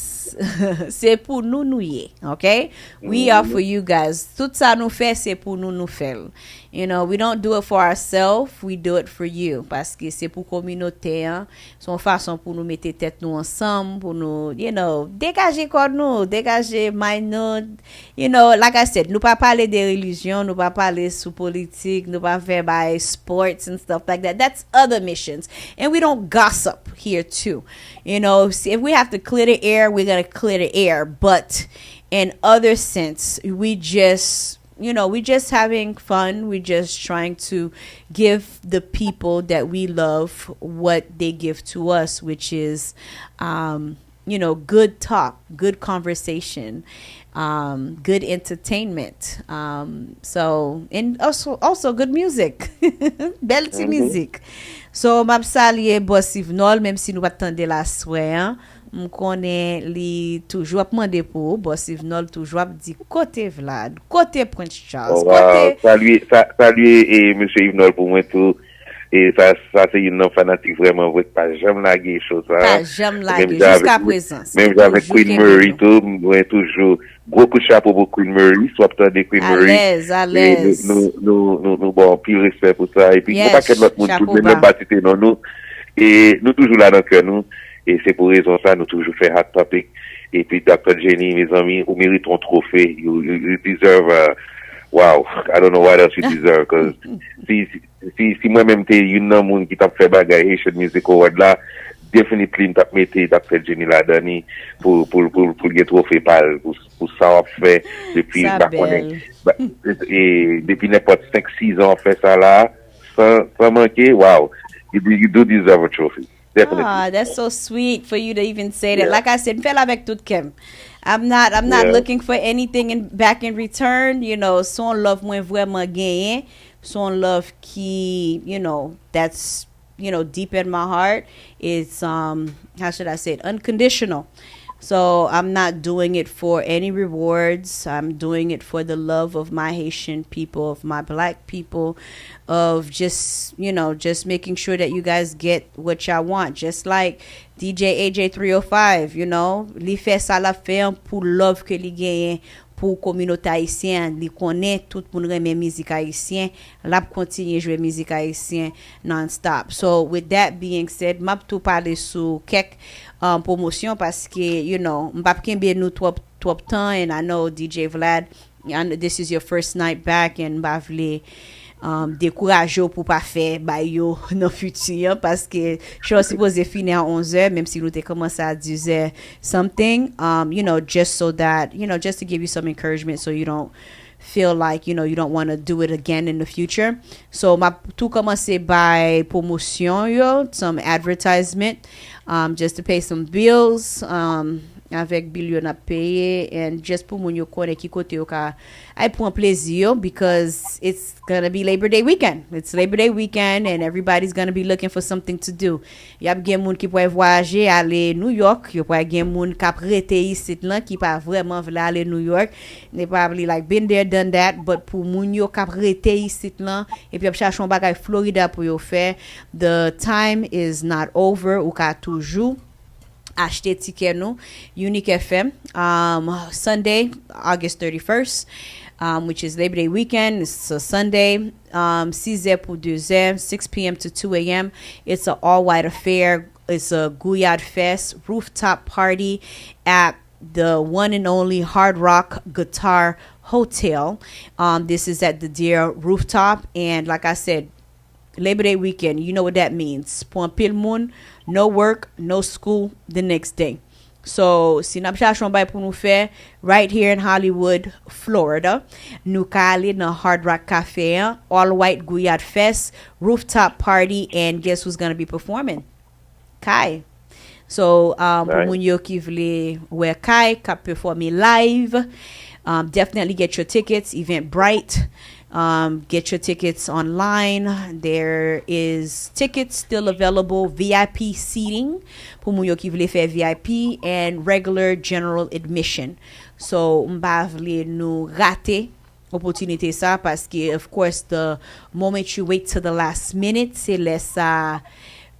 C'est pour nous y okay? We are for you guys. Tout ça nous fait c'est pour nous faire. We don't do it for ourselves, we do it for you parce que c'est pour communauté hein. C'est une façon pour nous mettre tête nous ensemble, pour nous dégager corps nous, dégager mind nous. Like I said, nous pas parler de religion, nous pas parler sous politique, nous pas faire by sports and stuff like that. That's other missions. And we don't gossip here too. If we have to clear the air, we're going to clear the air, but in other sense, we just having fun. We're just trying to give the people that we love what they give to us, which is, good talk, good conversation, good entertainment. And also good music, belle musique. So, m'a salué Boss Yvnol, même si nous attendons la soirée. M connais li toujours demander pour Boss Yvnol toujours dit côté Vlad, côté Prince Charles, côté salut et monsieur Yvnol pour moi tout et ça c'est une fanatique vraiment pas jamais laguer chose ça pas jamais laguer jusqu'à présent même avec Queen Murray tout moi toujours gros coup de chapeau pour Queen Murray soit de Queen Murray à l'aise nous bon pile respect pour ça et puis pas que notre monde tout même pas citer non nous et nous toujours là dans cœur nous. Et c'est pour raison ça, nous toujours fait Hot Topic. Et puis, Dr. Jenny, mes amis, vous méritez un trophée. You deserve, wow, I don't know what else you deserve. Because si moi-même, t'es une monde qui t'a fait bagaille Haitian Music Award là, definitely, t'as mis Dr. Jenny là-dedans pour le trophée pour ça, on fait depuis, et depuis n'importe 5-6 ans, on fait ça là, sans manquer, wow. You do deserve a trophy. Definitely. Ah, that's so sweet for you to even say that. Like I said, fell avec tout kem. I'm not looking for anything back in return. You know, son love mwen vraiment gagné. Son love qui, you know, that's, you know, deep in my heart. It's how should I say it? Unconditional. So I'm not doing it for any rewards. I'm doing it for the love of my Haitian people, of my black people, of just, you know, just making sure that you guys get what y'all want. Just like DJ AJ 305, you know, li fait ça la fait pour love que li gagne pour communauté haïtienne, li connaît tout moun reme musique haïtien, la continue jouer musique haïtien non-stop. So with that being said, m'a tout parler sous quelques promotion parce que, you know, m'pap kembe nou trop temps, and I know DJ Vlad, and this is your first night back, and m'pa vle décourager pour pas faire ba yo dans futur parce que je suis supposé finir à 11h même si nous t'ai commencé à 10h something, you know, just so that, you know, just to give you some encouragement so you don't feel like, you know, you don't want to do it again in the future. So ma tout commencé by promotion yo, some advertisement, just to pay some bills, avec bill yo na paye, and just pour moun yo connaît ki kote yo ka ay pour plaisir, because it's gonna be Labor Day weekend. It's Labor Day weekend and everybody's gonna be looking for something to do. Yap gen moun ki pou voyager aller New York, yo pou gen moun k'ap rete ici là qui pas vraiment vle aller New York. They probably like been there done that, but pour moun yo k'ap rete ici là et puis ap cherche un bagay Florida pour yo faire, the time is not over, ou ka toujours acheter ticket nou Unique FM Sunday August 31st, which is Labor Day weekend. It's a Sunday, 6h pour 2h, 6 p.m. to 2 a.m. It's an all-white affair. It's a Guyad Fest rooftop party at the one and only Hard Rock Guitar Hotel. This is at the Deer Rooftop, and like I said, Labor Day weekend, you know what that means. Point pile moun, no work, no school the next day. So, si nap chachon bay pou nou fè right here in Hollywood, Florida, nou ka ale nan Hard Rock Cafe, all white Guyad Fest, rooftop party, and guess who's gonna be performing? Kai. So, pou moun yo ki vle wè Kai ka performe live, definitely get your tickets, Eventbrite. Get your tickets online. There is tickets still available, VIP seating pour moun yo ki vle fè VIP, and regular general admission. So mba vle nou rate opportunité ça, parce que of course the moment you wait till the last minute, c'est lè sa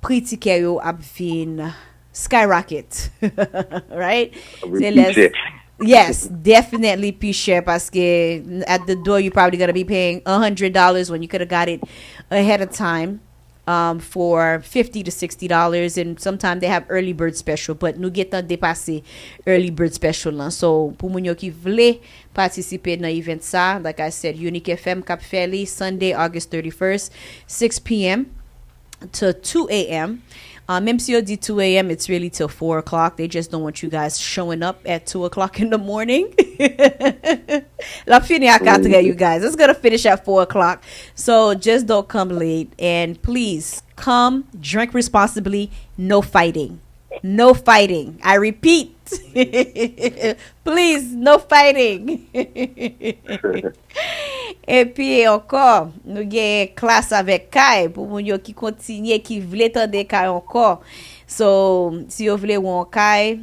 prix ticket yo ap vin skyrocket. Right? C'est lè. Yes, definitely pi cher, parce que at the door you're probably gonna be paying $100 when you could have got it ahead of time for $50 to $60, and sometimes they have early bird special, but nous getan dépassé early bird special là. So pour moun yo ki vle participer dans event ça, like I said, Unique FM kap feli Sunday August 31st, 6 p.m. to 2 a.m. Même si on dit 2 a.m., it's really till 4 o'clock. They just don't want you guys showing up at 2 o'clock in the morning. La fini à 4, you guys. It's going to finish at 4 o'clock. So just don't come late. And please, come, drink responsibly, no fighting. No fighting. I repeat. Please, no fighting. Et puis encore, nous avons classe avec Kai pour moun yo qui continue, qui vle tande Kai encore. So, si vous voulez un Kai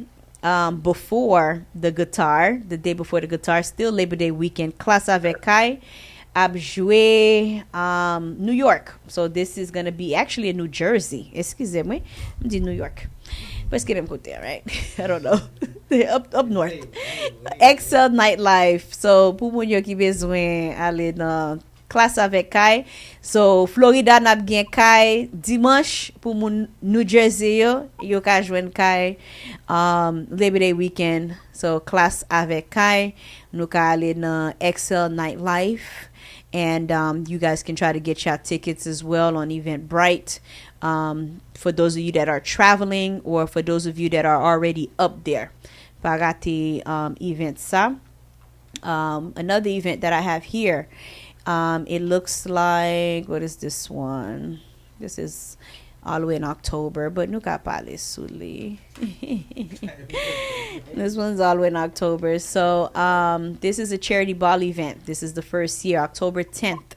before the guitar, the day before the guitar, still Labor Day weekend, classe avec Kai ap joué New York. So this is going to be actually in New Jersey. Excusez-moi, je dis New York. Parce que même côté, right? I don't know. up north. Excel Nightlife. So, pour moun yo ki bezwen aller dans classe avec Kai. So, Florida n'a gen Kai dimanche. Pour moun New Jersey yo ka jwen Kai Labor Day weekend. So, classe avec Kai. Nou ka aller dans Excel Nightlife. And you guys can try to get your tickets as well on Eventbrite. For those of you that are traveling, or for those of you that are already up there. Pagati event sa. Another event that I have here. It looks like, what is this one? This is all the way in October, but nous ka parler souli. This one's all the way in October. So this is a charity ball event. This is the first year, October 10th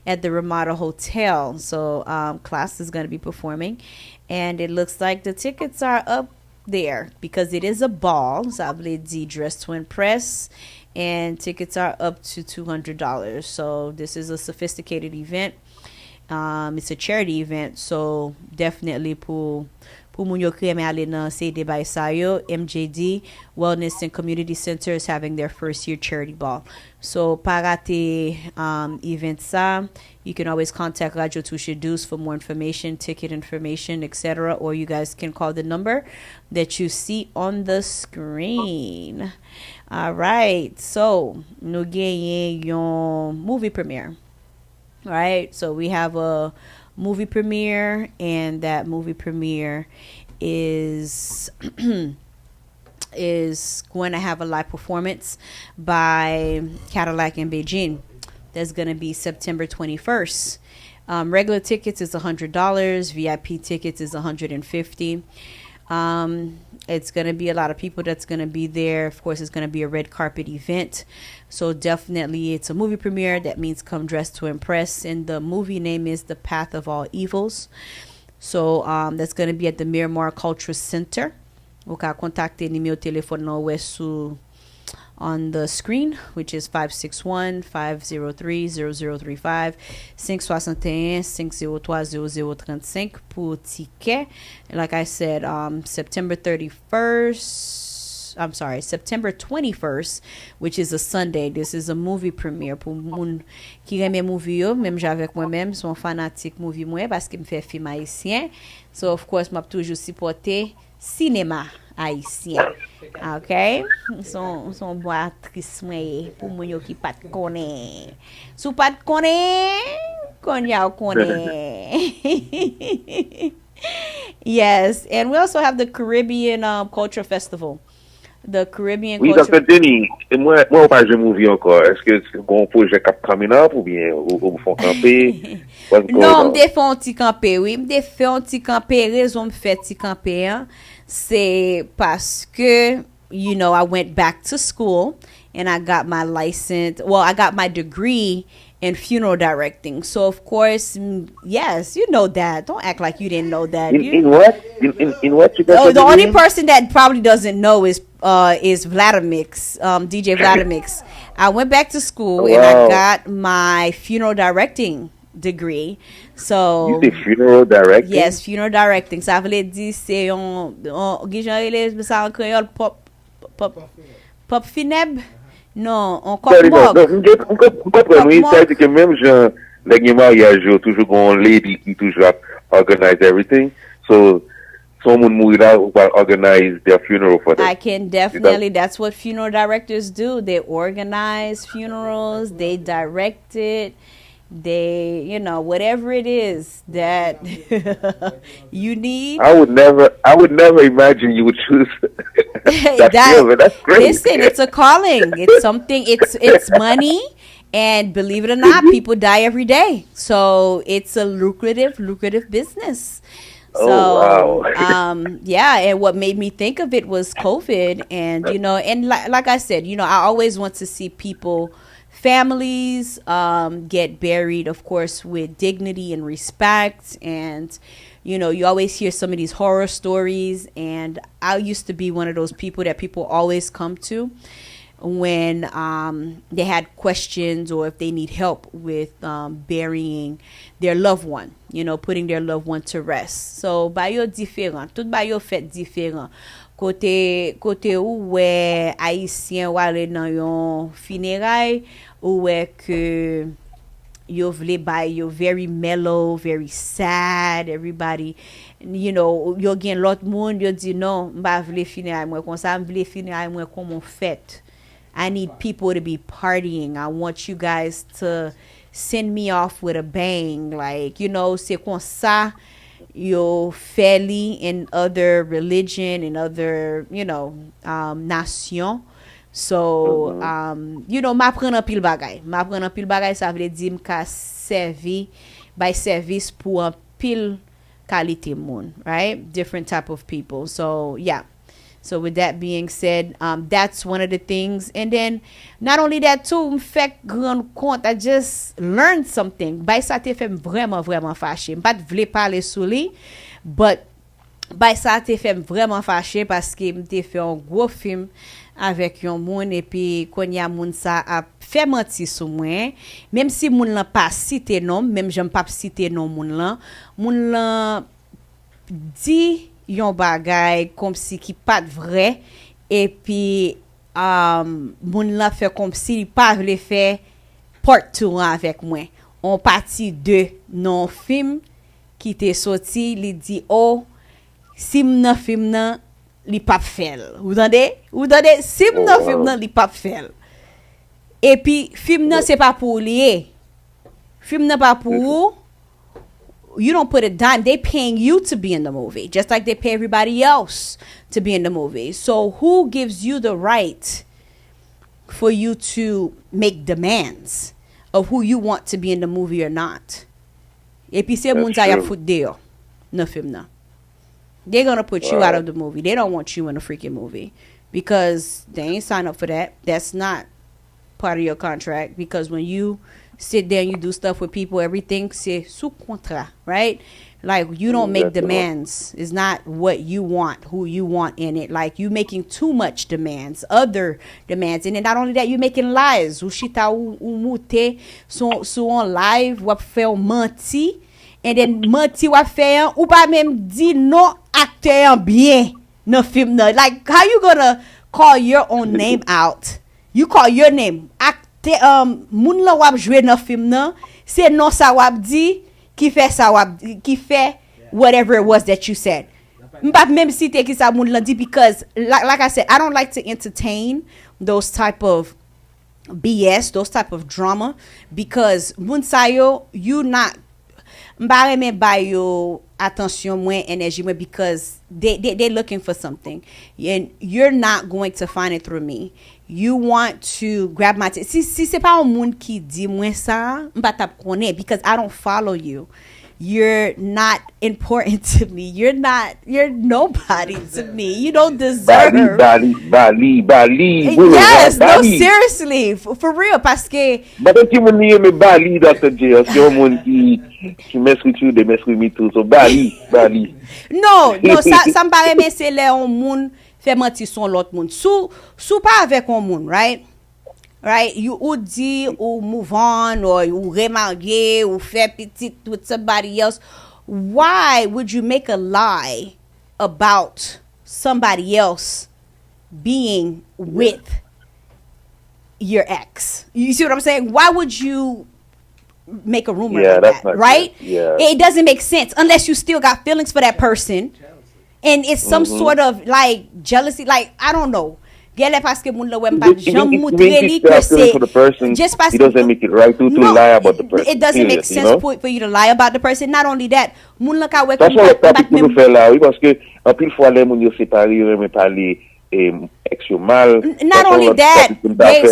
at the Ramada Hotel. So class is going to be performing, and it looks like the tickets are up there because it is a ball. So I believe the Dress to Impress, and tickets are up to $200. So this is a sophisticated event. It's a charity event, so definitely pour moun yo kreme ale nan CD by Sayo, MJD Wellness and Community Center is having their first year charity ball. So parate event sa, you can always contact Radio Touche Douce for more information, ticket information, etc. Or you guys can call the number that you see on the screen. All right, so nou genye yon movie premiere. All right, so we have a movie premiere, and that movie premiere is is going to have a live performance by Cadillac in Beijing. That's going to be September 21st. Regular tickets is $100. VIP tickets is $150. It's going to be a lot of people that's going to be there. Of course, it's going to be a red carpet event. So definitely it's a movie premiere. That means come dressed to impress. And the movie name is The Path of All Evils. So that's going to be at the Miramar Cultural Center. Ou ka kontakte ni meu téléphone nou wè sou on the screen, which is 561-503-0035, 561-503-0035 pour ticket. Like I said, September 21st, which is a Sunday. This is a movie premiere pour moun ki reme movie yo, même j'avek moi-même, son fanatique movie mwen, parce que me fait film haïtien. So of course, m'a toujours supporté cinéma haïtien. OK? Son bon actrice mwen pour moun yo ki pat konnen. Sou pat konnen, konya ou konnen. Yes, and we also have the Caribbean Culture Festival. The Caribbean Oui, Culture... Dr. Denis, moi ou pas je movie encore. Est-ce que c'est un bon projet cap coming up ou bien ou font camper? Non, m'de fè un ti camper, oui. M'de fè un ti camper. Raison m'fè ti camper, hein, c'est parce que, you know, I went back to school and I got my license. Well, I got my degree in funeral directing. So, of course, yes, you know that. Don't act like you didn't know that. In what? In what you got? Oh, the only person that probably doesn't know is Vladimix, DJ Vladimix. I went back to school and I got my funeral directing degree. So you did funeral directing? Yes, funeral directing. Ça veut dire c'est on ça en créole pop funèbre. Non, on comprend. On comprend, oui, c'est que même gens les mariages toujours un lady qui toujours organize everything. So someone moved out who organize their funeral for them. I can definitely, that's what funeral directors do. They organize funerals, they direct it, they, you know, whatever it is that you need. I would never imagine you would choose that field, but that's great. Listen, it's a calling. It's something, it's money. And believe it or not, people die every day. So it's a lucrative business. So, wow. Yeah, and what made me think of it was COVID. And, you know, and like I said, you know, I always want to see families get buried, of course, with dignity and respect. And, you know, you always hear some of these horror stories. And I used to be one of those people that people always come to when they had questions or if they need help with burying their loved one, you know, putting their loved one to rest. So, ba yo différent, tout ba yo fait différent. Côté ou wè haïtien wale nan yon funérailles ou wè que yo vle bay yo very mellow, very sad, everybody, you know, yo gen lot moun yo di non, mba vle funérailles mwen kon sa, mvle funérailles mwen kon mon fête. I need people to be partying. I want you guys to send me off with a bang. Like, you know, c'est comme ça yo fairly in other religion, in other, you know, nation. So, you know, m'apprend un pile bagay. M'apprend un pile bagay, ça veut dire m'ka servi by service pour un pile qualité moun, right? Different type of people. So yeah. So with that being said, that's one of the things. And then not only that too, m'fait grand compte, I just learned something. Bay sa te fait vraiment fâché. M'pas vle parler sou li, but bay sa te fait vraiment fâché parce que m'te fait un gros film avec yon moun et puis konya moun sa a fait menti sou moi. Même si moun lan pas cité nom, même j'aime pas citer nom moun lan dit yon bagay comme si qui pas vrai et puis moun la fait comme si pas vle faire part 2 avec moi. On partie 2 non film qui était sorti, li dit oh si m'nan film nan li pas fait. Vous entendez si m'nan film nan li pas fait. Et puis film nan c'est pas pour lié. Film nan pas pour you don't put a dime. They paying you to be in the movie, just like they pay everybody else to be in the movie. So who gives you the right for you to make demands of who you want to be in the movie or not? Et puis c'est moun sa y a fout dehors no film na. They're gonna put you out of the movie. They don't want you in a freaking movie because they ain't signed up for that. That's not part of your contract, because when you sit there and you do stuff with people, everything c'est sous contrat, right? Like you don't make demands. It's not what you want, who you want in it. Like you making too much demands, other demands, and then not only that, you making lies. Ou chita ou mute so on live wap fè ou menti, and then menti wap fè ou pas même di non acteur bien no film no. Like how you gonna call your own name out? You call your name moun la wap jouer dans film nan, c'est non ça wap di qui fait ça wap qui fait whatever it was that you said. M'pa même citer qui ça moun la di, because like I said, I don't like to entertain those type of BS, those type of drama, because moun sa yo you not m'pa reme bay yo attention moins énergie moins, because they looking for something and you're not going to find it through me. You want to grab my si c'est pas un monde qui dit moi ça, m'pa tap connaît, because I don't follow you. You're not important to me. You're nobody to me. You don't deserve. Bali. Yes, no, seriously, for real, parce que. But if you want me Bali, Dr. J, si yon moun qui mess with you, they mess with me too. So Bali. No, ça me paraît mais c'est les on moun fait mentir son l'autre monde. Sou pas avec un monde, right? You ou dit ou move on, or ou remarier ou faire petit with somebody else. Why would you make a lie about somebody else being with your ex? You see what I'm saying? Why would you make a rumor like that, right? Yeah. It doesn't make sense unless you still got feelings for that person. And it's some sort of like jealousy, like I don't know. Parce que moun la wè m'pa jam moutre li que c'est just parce it doesn't make it right to lie about the person. It doesn't make sense for you to lie about the person. Not only that, moun la ka wè that's why people fè la, oui, parce que en pile fois les moun yo séparé, yo me parler ex yo mal. Not only that,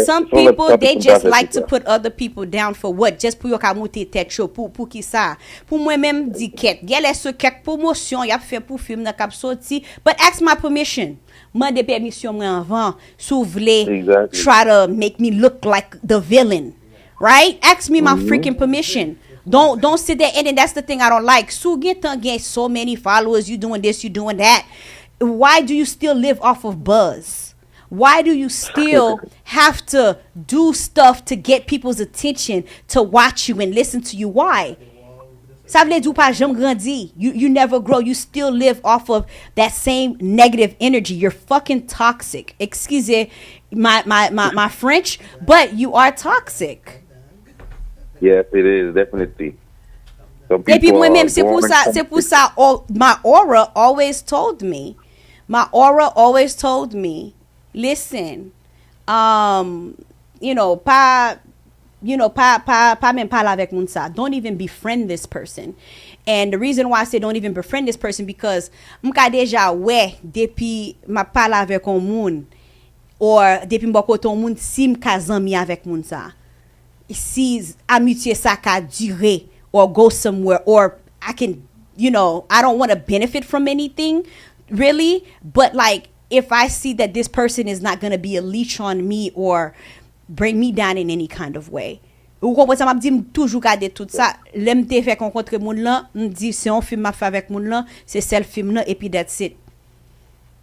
some people they just like to put other people down for what? Just pour yo ka monter tête chaud pour qui ça? Pour moi même di ket. Gèlè se kek promotion y a fait pour film nan k'ap sorti, but ask my permission. Mande permission moi avant sou vle try to make me look like the villain, right? Ask me my freaking permission. Don't sit there, and then that's the thing I don't like. Sou get so many followers, you doing this, you doing that. Why do you still live off of buzz? Why do you still have to do stuff to get people's attention to watch you and listen to you? Why? Ça veut dire pas jamais grandi. You never grow. You still live off of that same negative energy. You're fucking toxic. Excusez my French, but you are toxic. Yes, it is, definitely. Et puis moi-même, c'est pour ça, my aura always told me, listen, pas même parler avec moun sa. Don't even befriend this person. And the reason why I say don't even befriend this person, because m'ka déjà depuis ma parle avec un moun, or depuis m'ba kote un moun, si m'ka zanmi avec moun sa, si amitié sa ka durer or go somewhere, or I can I don't want to benefit from anything really, but like if I see that this person is not going to be a leech on me or bring me down in any kind of way. Ou kompren sa m'a dit toujours garder tout ça. L'aime te fait rencontrer moun là, me dit c'est un film m'a fait avec moun là, c'est seul film là et puis that's it.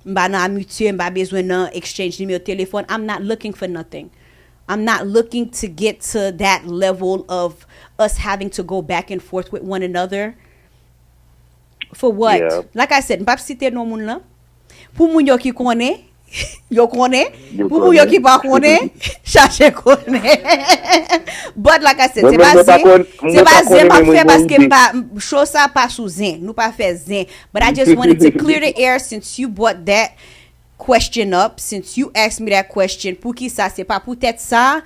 M'ba nan amitié, m'ba besoin nan exchange numéro téléphone. I'm not looking for nothing. I'm not looking to get to that level of us having to go back and forth with one another. For what? Yeah. Like I said, m'pa citer non moun là. Pour moun yo ki connaît, yo connaît. Pour moun yo ki pa connaît, chercher connaît. But like I said, c'est pas zin m'a fait parce que chose ça pas sous zin, nous pas fait zin. But I just wanted to clear the air since you brought that question up, since you asked me that question. Pour qui ça, c'est pas peut-être ça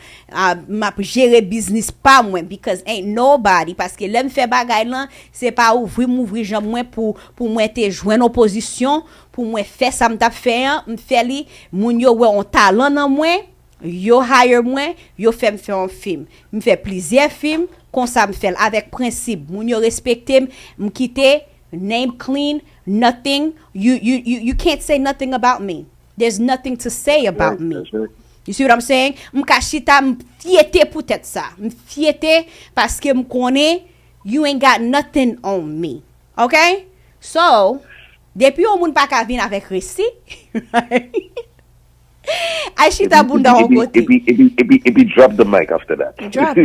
m'a gérer business pas moi because ain't nobody parce que l'aime fait bagay là, c'est pas m'ouvrir jambe moi pour moi te joindre en position, pour moi faire ça m't'a fait, m'fait li moun yo ouais on talent dans moi. Yo hire moi, yo fait me faire un film. Me fait plusieurs films, comme ça me fait avec principe. Moun yo respecter, me quitter, name clean, nothing. You can't say nothing about me. There's nothing to say about me. You see what I'm saying? M'kachita m'fiete peut-être ça. M'fiete parce que m'konnais you ain't got nothing on me. Okay? So, depuis on moun pa ka vin avec récit, right? I shoot that bunda on côté. It be drop the mic after that. Drop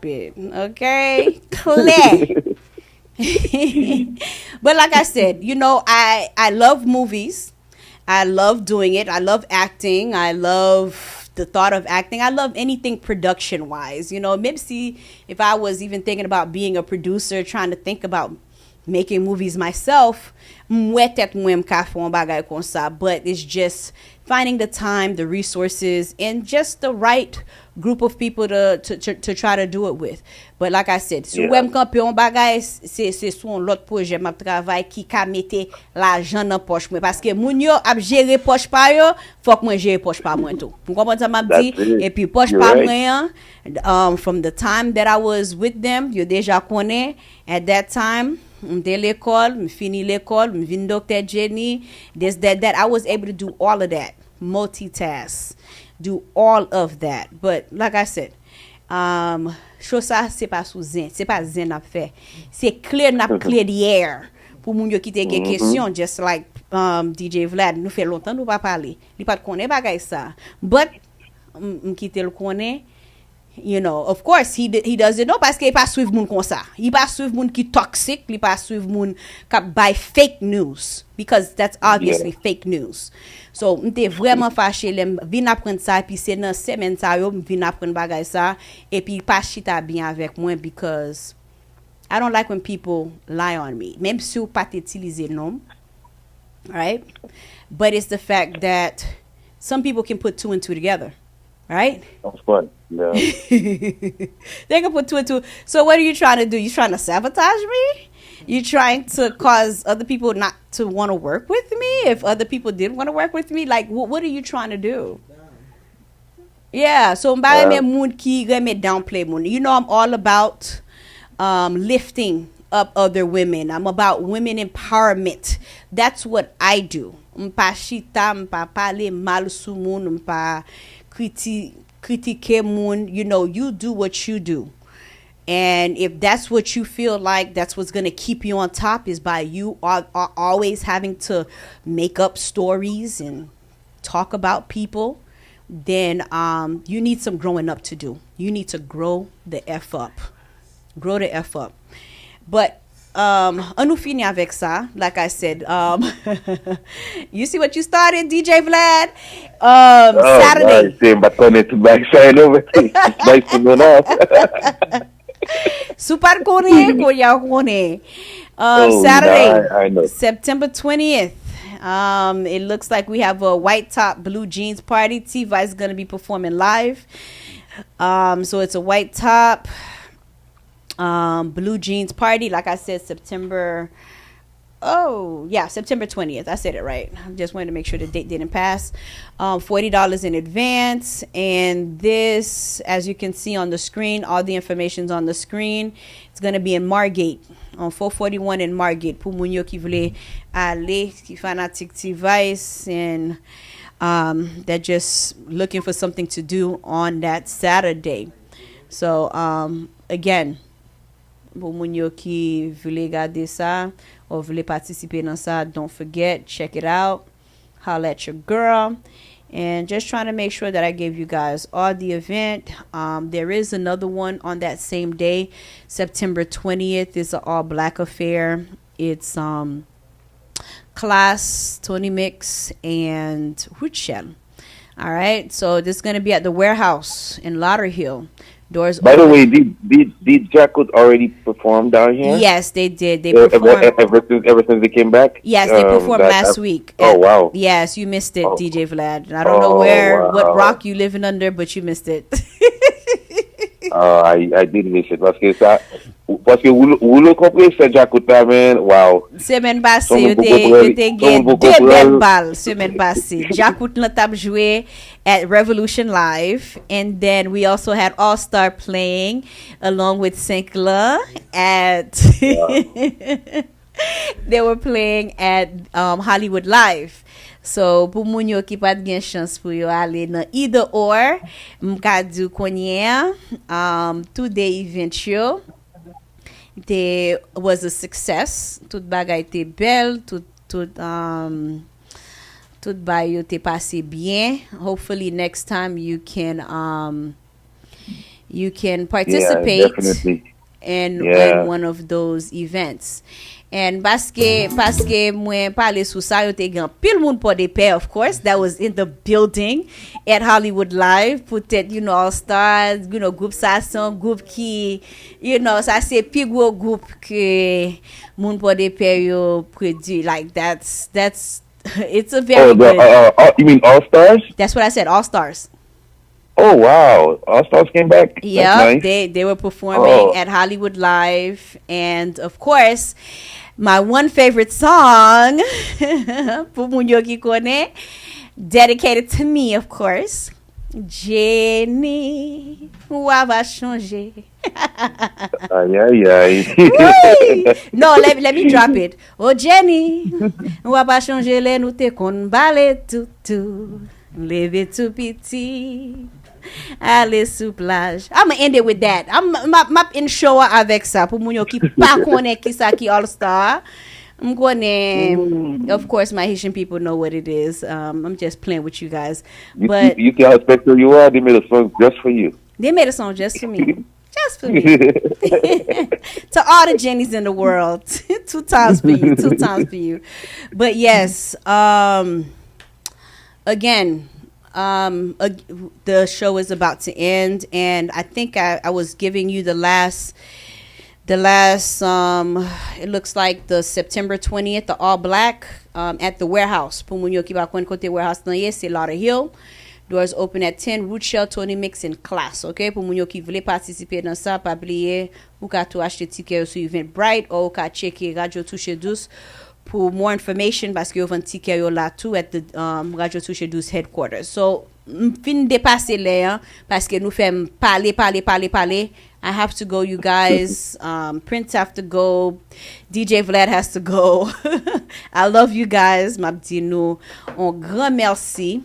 it. Okay? Clear. But like I said, I love movies. I love doing it. I love acting. I love the thought of acting. I love anything production wise. Maybe if I was even thinking about being a producer, trying to think about making movies myself, but it's just finding the time, the resources, and just the right group of people to try to do it with. But like I said, si wèm kampe on bagay, c'est son l'autre projet m'a travail qui ka mette l'argent dans poche moi parce que moun yo ap gérer poche pa yo, faut que moi gérer poche pa moi tout. Vous comprenez ça m'a dit et puis poche pa moi from the time that I was with them, yo déjà connais at that time. M'te l'école, m'fini l'école, m'vin Dr. Jenny, this, that, I was able to do all of that, multitask, do all of that. But like I said, chose ça c'est pas sous zen, c'est pas zen à faire. C'est clear the air. Pour moun yo qui te gen question, just like DJ Vlad, nous fait longtemps nous pas parler. Li pas connaît bagay ça. But m'kite le connaît. Of course, he doesn't know parce qu'il pas suivre moun comme ça. Il pas suivre moun qui toxic, il pas suivre moun qui by fake news because that's obviously fake news. So, m'te vraiment fâché l'aime vinn apprendre ça puis c'est dans semaine ça yo vinn apprendre bagay ça et puis pas chita bien avec moi because I don't like when people lie on me. Même si ou pas utiliser nom. Right? But it's the fact that some people can put two and two together. Right? That's fun. Yeah. They can put two and two. So what are you trying to do? You trying to sabotage me? You trying to cause other people not to want to work with me? If other people did want to work with me, like what are you trying to do? Yeah. So me moun ki me downplay moun. I'm all about lifting up other women. I'm about women empowerment. That's what I do. M'pa chita, m'pa parler mal sou moun, m'pa critique moun, you do what you do. And if that's what you feel like, that's what's going to keep you on top is by you are always having to make up stories and talk about people, then you need some growing up to do. You need to grow the F up. Grow the F up. But on nous finit avec ça, like I said. You see what you started, DJ Vlad? Saturday. Super kone. Saturday, September 20th. It looks like we have a white top, blue jeans party. Tiva is going to be performing live. So it's a white top, blue jeans party. Like I said, September Oh, yeah, September 20th. I said it right. I just wanted to make sure the date didn't pass. $40 in advance. And this, as you can see on the screen, all the information's on the screen. It's going to be in Margate, on 441 in Margate. Pour moun yo ki vle ale, ki fanatic device, and they're just looking for something to do on that Saturday. So, again, pour moun yo ki vle gade sa, or vle participer dans ça, don't forget, check it out. Holla at your girl. And just trying to make sure that I gave you guys all the event. There is another one on that same day, September 20th. It's an all-black affair. It's Class, Vladimix, and Rochelle. All right, so this is going to be at the warehouse in Lauderhill. Doors By open. the way, did Jackwood already perform down here? Yes, they did. They performed ever since they came back. Yes, they performed last week. Oh wow! Yes, you missed it, DJ Vlad. I don't know what rock you living under, but you missed it. I did miss it parce que vous le comprenez, c'est Jackwood man. Wow. Semaine passée, yo te gen deux belles balles. Semaine passée, Jackwood n'a tap joué at Revolution Live, and then we also had All Star playing along with Sinclair at. They were playing at Hollywood Live. So, pou moun yo ki pat gen chance pou yo ale nan either or, mkadu konye, two-day event yo, te was a success. Tout bagay te bel, tout bagay yo te passe bien. Hopefully next time you can participate in one of those events. And paske mwen pale sou sa, yo te gen pil moun po de pe, of course, that was in the building at Hollywood Live. Peut-être, All Stars, group sa son, group ki, sa se pi gwo group ke moun po de pe yo produ. Like, that's it's a very good. You mean All Stars? That's what I said, All Stars. Oh wow! All Stars came back. Yeah, nice. they were performing at Hollywood Live, and of course, my one favorite song, pour moun yo ki kone, dedicated to me, of course, Jenny, ou va changer. No, let me drop it. Oh Jenny, ou va changer le nou te kon bale toutou, leve tout petit. Allez sous plage. I'm gonna end it with that. I'm in show avec ça pour moun yo ki pa konnen ki sa ki All Star. I'm gonna, of course, my Haitian people know what it is. I'm just playing with you guys, but you can how special you are. They made a song just for you. They made a song just for me. Just for me. To all the Jennies in the world. 2 times for you. 2 times for you. But yes, again, the show is about to end, and I think I was giving you the last it looks like the September 20th, the all black at the warehouse. Pour moun yo ki ba kon kote warehouse nan ye, c'est Lauderhill. Doors open at 10, Rochelle, Vladimix in Class. Okay, pour moun yo ki vle participer dans ça, pas oublier ou ka tou achete ticket sur Eventbrite, ou ka checker Radio Touche Douce pour more information, parce que yo vend ticket yo là tout at the Radio Touche Douce headquarters. So fin dépasser là parce que nous faisons parler. I have to go, you guys. Prince have to go. DJ Vlad has to go. I love you guys. M'a dit nous un grand merci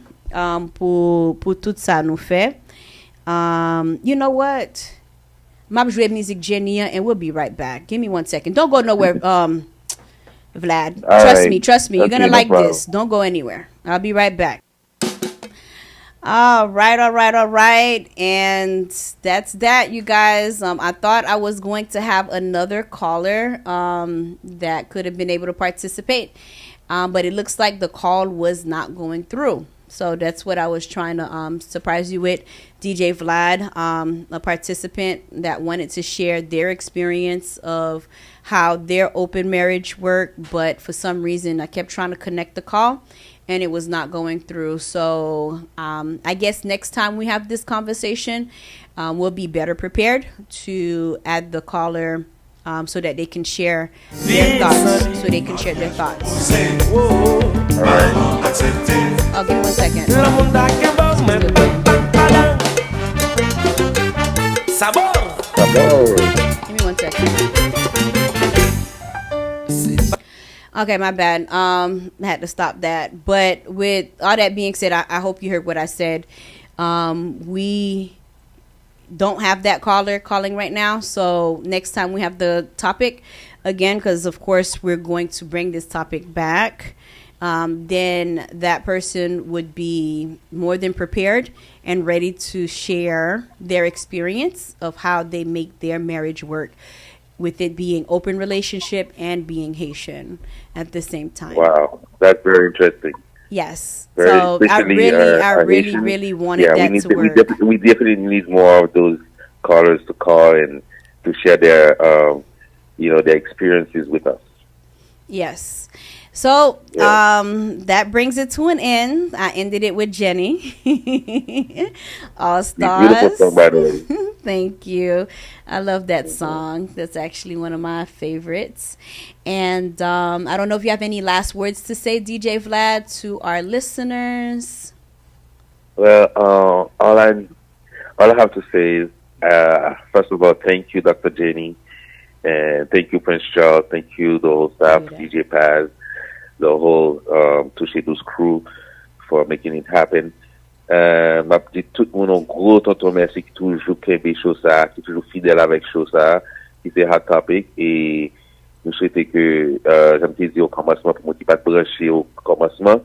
pour tout ça nous fait. You know what? M'a jouer music Jenny, and we'll be right back. Give me 1 second. Don't go nowhere, Vlad. Trust me. You're gonna like this. Don't go anywhere. I'll be right back. All right. And that's that, you guys. I thought I was going to have another caller that could have been able to participate. But it looks like the call was not going through. So that's what I was trying to surprise you with. DJ Vlad, a participant that wanted to share their experience of how their open marriage worked. But for some reason, I kept trying to connect the call, and it was not going through. So I guess next time we have this conversation, we'll be better prepared to add the caller so that they can share their thoughts. Oh, give me 1 second. Give me 1 second. Okay, my bad. I had to stop that. But with all that being said, I hope you heard what I said. We don't have that caller calling right now. So next time we have the topic again, because of course we're going to bring this topic back, then that person would be more than prepared and ready to share their experience of how they make their marriage work, with it being open relationship and being Haitian at the same time. Wow, that's very interesting. Yes. So I really wanted that to work. We definitely need more of those callers to call and to share their, their experiences with us. Yes. So that brings it to an end. I ended it with Jenny. All Stars. Beautiful song, by the way. Thank you. I love that song. That's actually one of my favorites. And I don't know if you have any last words to say, DJ Vlad, to our listeners. Well, all I have to say is, first of all, thank you, Dr. Jenny, and thank you, Prince Charles. Thank you, the whole staff, DJ Paz, the whole Touche Douce crew for making it happen. Ma dit tout le monde un gros tonton merci qui toujours kembe chose ça, qui toujours fidèle avec chose ça, qui c'est hot topic, et nous souhaitons que j'aime te dire au commencement pour moi qui pas branché au commencement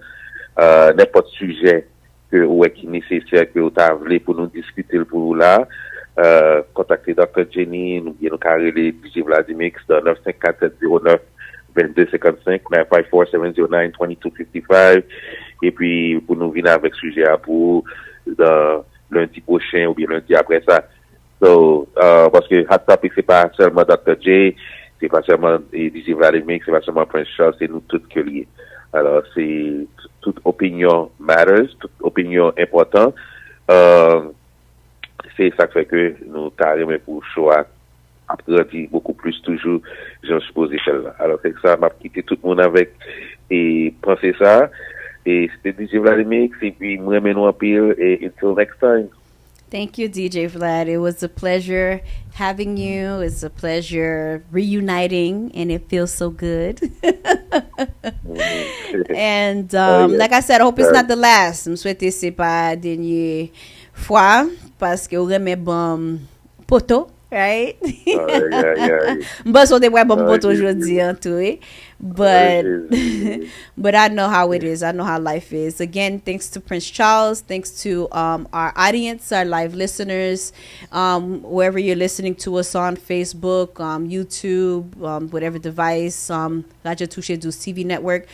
n'importe sujet que ouais qui nécessaire que vous avez pour nous discuter pour vous là, contactez Dr. Jenny, nous bien nous carrer les DJ Vladimix dans 954-709 2255 954-709-2255, et puis pour nous venir avec sujet pour lundi prochain ou bien lundi après ça. So, parce que Hot Topic, c'est pas seulement Dr. J, c'est pas seulement DJ Vladimix, c'est pas seulement Prince Charles, c'est nous tous que liés. Alors, c'est toute opinion matters, toute opinion importante. C'est ça qui fait que nous carrément pour choix apprenti beaucoup plus toujours, j'en suppose celle-là. Alors, c'est ça, m'a quitté tout le monde avec et penser ça. Et c'était DJ Vladimix, et puis moi, maintenant, pile, et until next time. Thank you, DJ Vlad. It was a pleasure having you. It's a pleasure reuniting, and it feels so good. And like I said, I hope it's not the last. Je souhaite c'est pas dernière fois parce que on remet bon poto, right? But so they wear bon poto aujourd'hui en tout. But I know how it is. I know how life is. Again, thanks to Prince Charles. Thanks to our audience, our live listeners, wherever you're listening to us on Facebook, YouTube, whatever device, Radio Touche Douce TV network,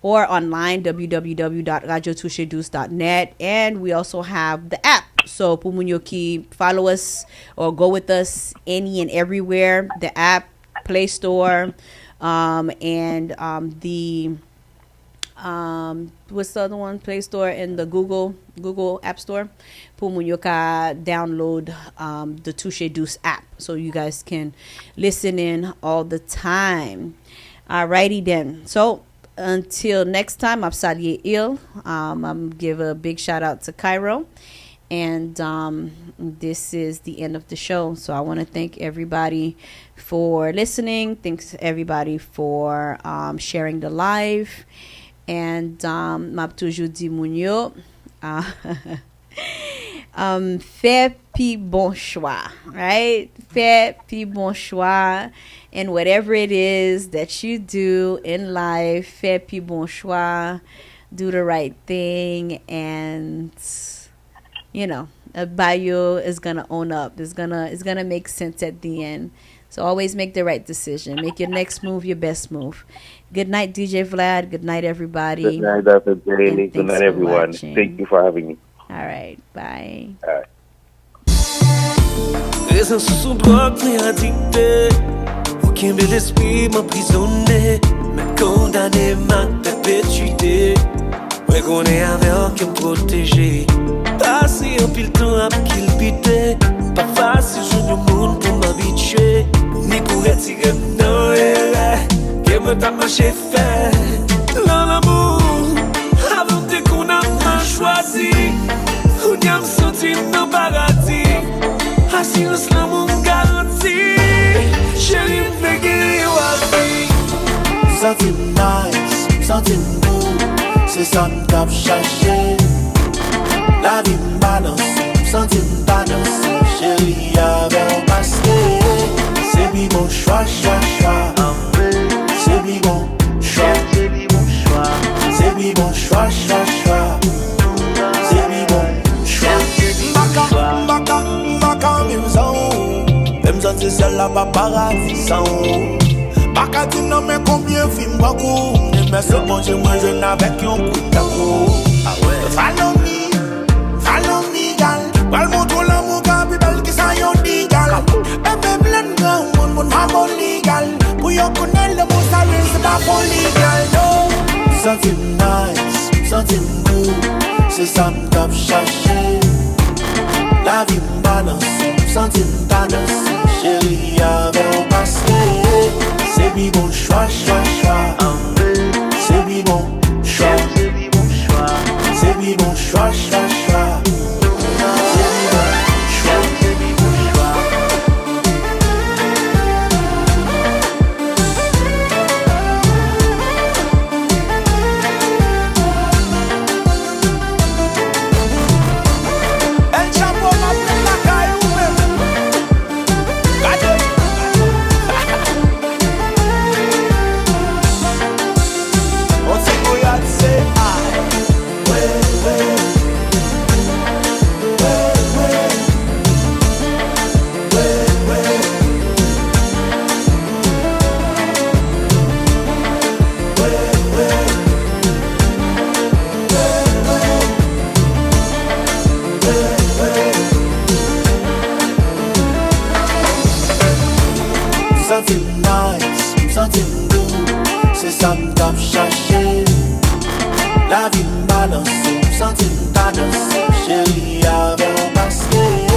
or online, www.radiotouchedouce.net. And we also have the app. So, Pumunyoki, follow us or go with us any and everywhere. The app, Play Store, and the what's the other one? Play Store and the Google App Store. Pumunyoka download the Touche Douce app so you guys can listen in all the time. Alrighty then. So until next time, I'm Sadie Il. I'm give a big shout out to Cairo. And this is the end of the show. So I want to thank everybody for listening. Thanks everybody for sharing the live. And m'a toujours dit mounio, fais pi bon choix, right? Fais pi bon choix. And whatever it is that you do in life, fais pi bon choix. Do the right thing, and you know, a bayou is gonna own up. It's gonna make sense at the end. So always make the right decision. Make your next move your best move. Good night, DJ Vlad. Good night, everybody. Good night, Dr. J. Good night, everyone. Thank you for having me. All right, bye. All right. Raison sous son drogue m'est addicté. Aucun bel esprit m'emprisonné. Me condamné ma perpétuité. Ouais qu'on est avec aucun protégé. Passer un pile temps à qu'il pite. Pas facile, je ne monde pour m'habituer. Ni pour retirer moi t'as marché fait. Dans l'amour, avant de qu'on a choisi, on y a senti dans paradis. Assurance l'amour garanti, chérie m'fait guérir à vie. Something nice, something good, c'est ça m't'a cherché. La vie m'balance, something balance, chérie avec un passé. C'est bi bon choix, choix, choix. C'est bi bon choix, c'est bi bon choix. C'est bi bon choix, choix, choix. C'est bi bon choix. Mbaka, maison. Même ça c'est celle là, pas paradis. Baka tu non mais combien film beaucoup. Mais ce bon Dieu, moi je n'avais qu'un coup d'amour. Follow me, gal. Wal moto l'amour quand plus belle que ça yon dit gal. Et même l'en gang, mon amour legal. Pour yon connaître le mot ça c'est pas folie gal. No. Something nice, something good, c'est ça m't'a cherché. La vie m'balance, something balance, chérie avec un passé. C'est bi bon choix, choix, choix. C'est bi bon choix, c'est bi bon choix. C'est bi bon choix, choix, choix. Something nice, something good, c'est ça m't'a cherché. La vie m'balance, something balance.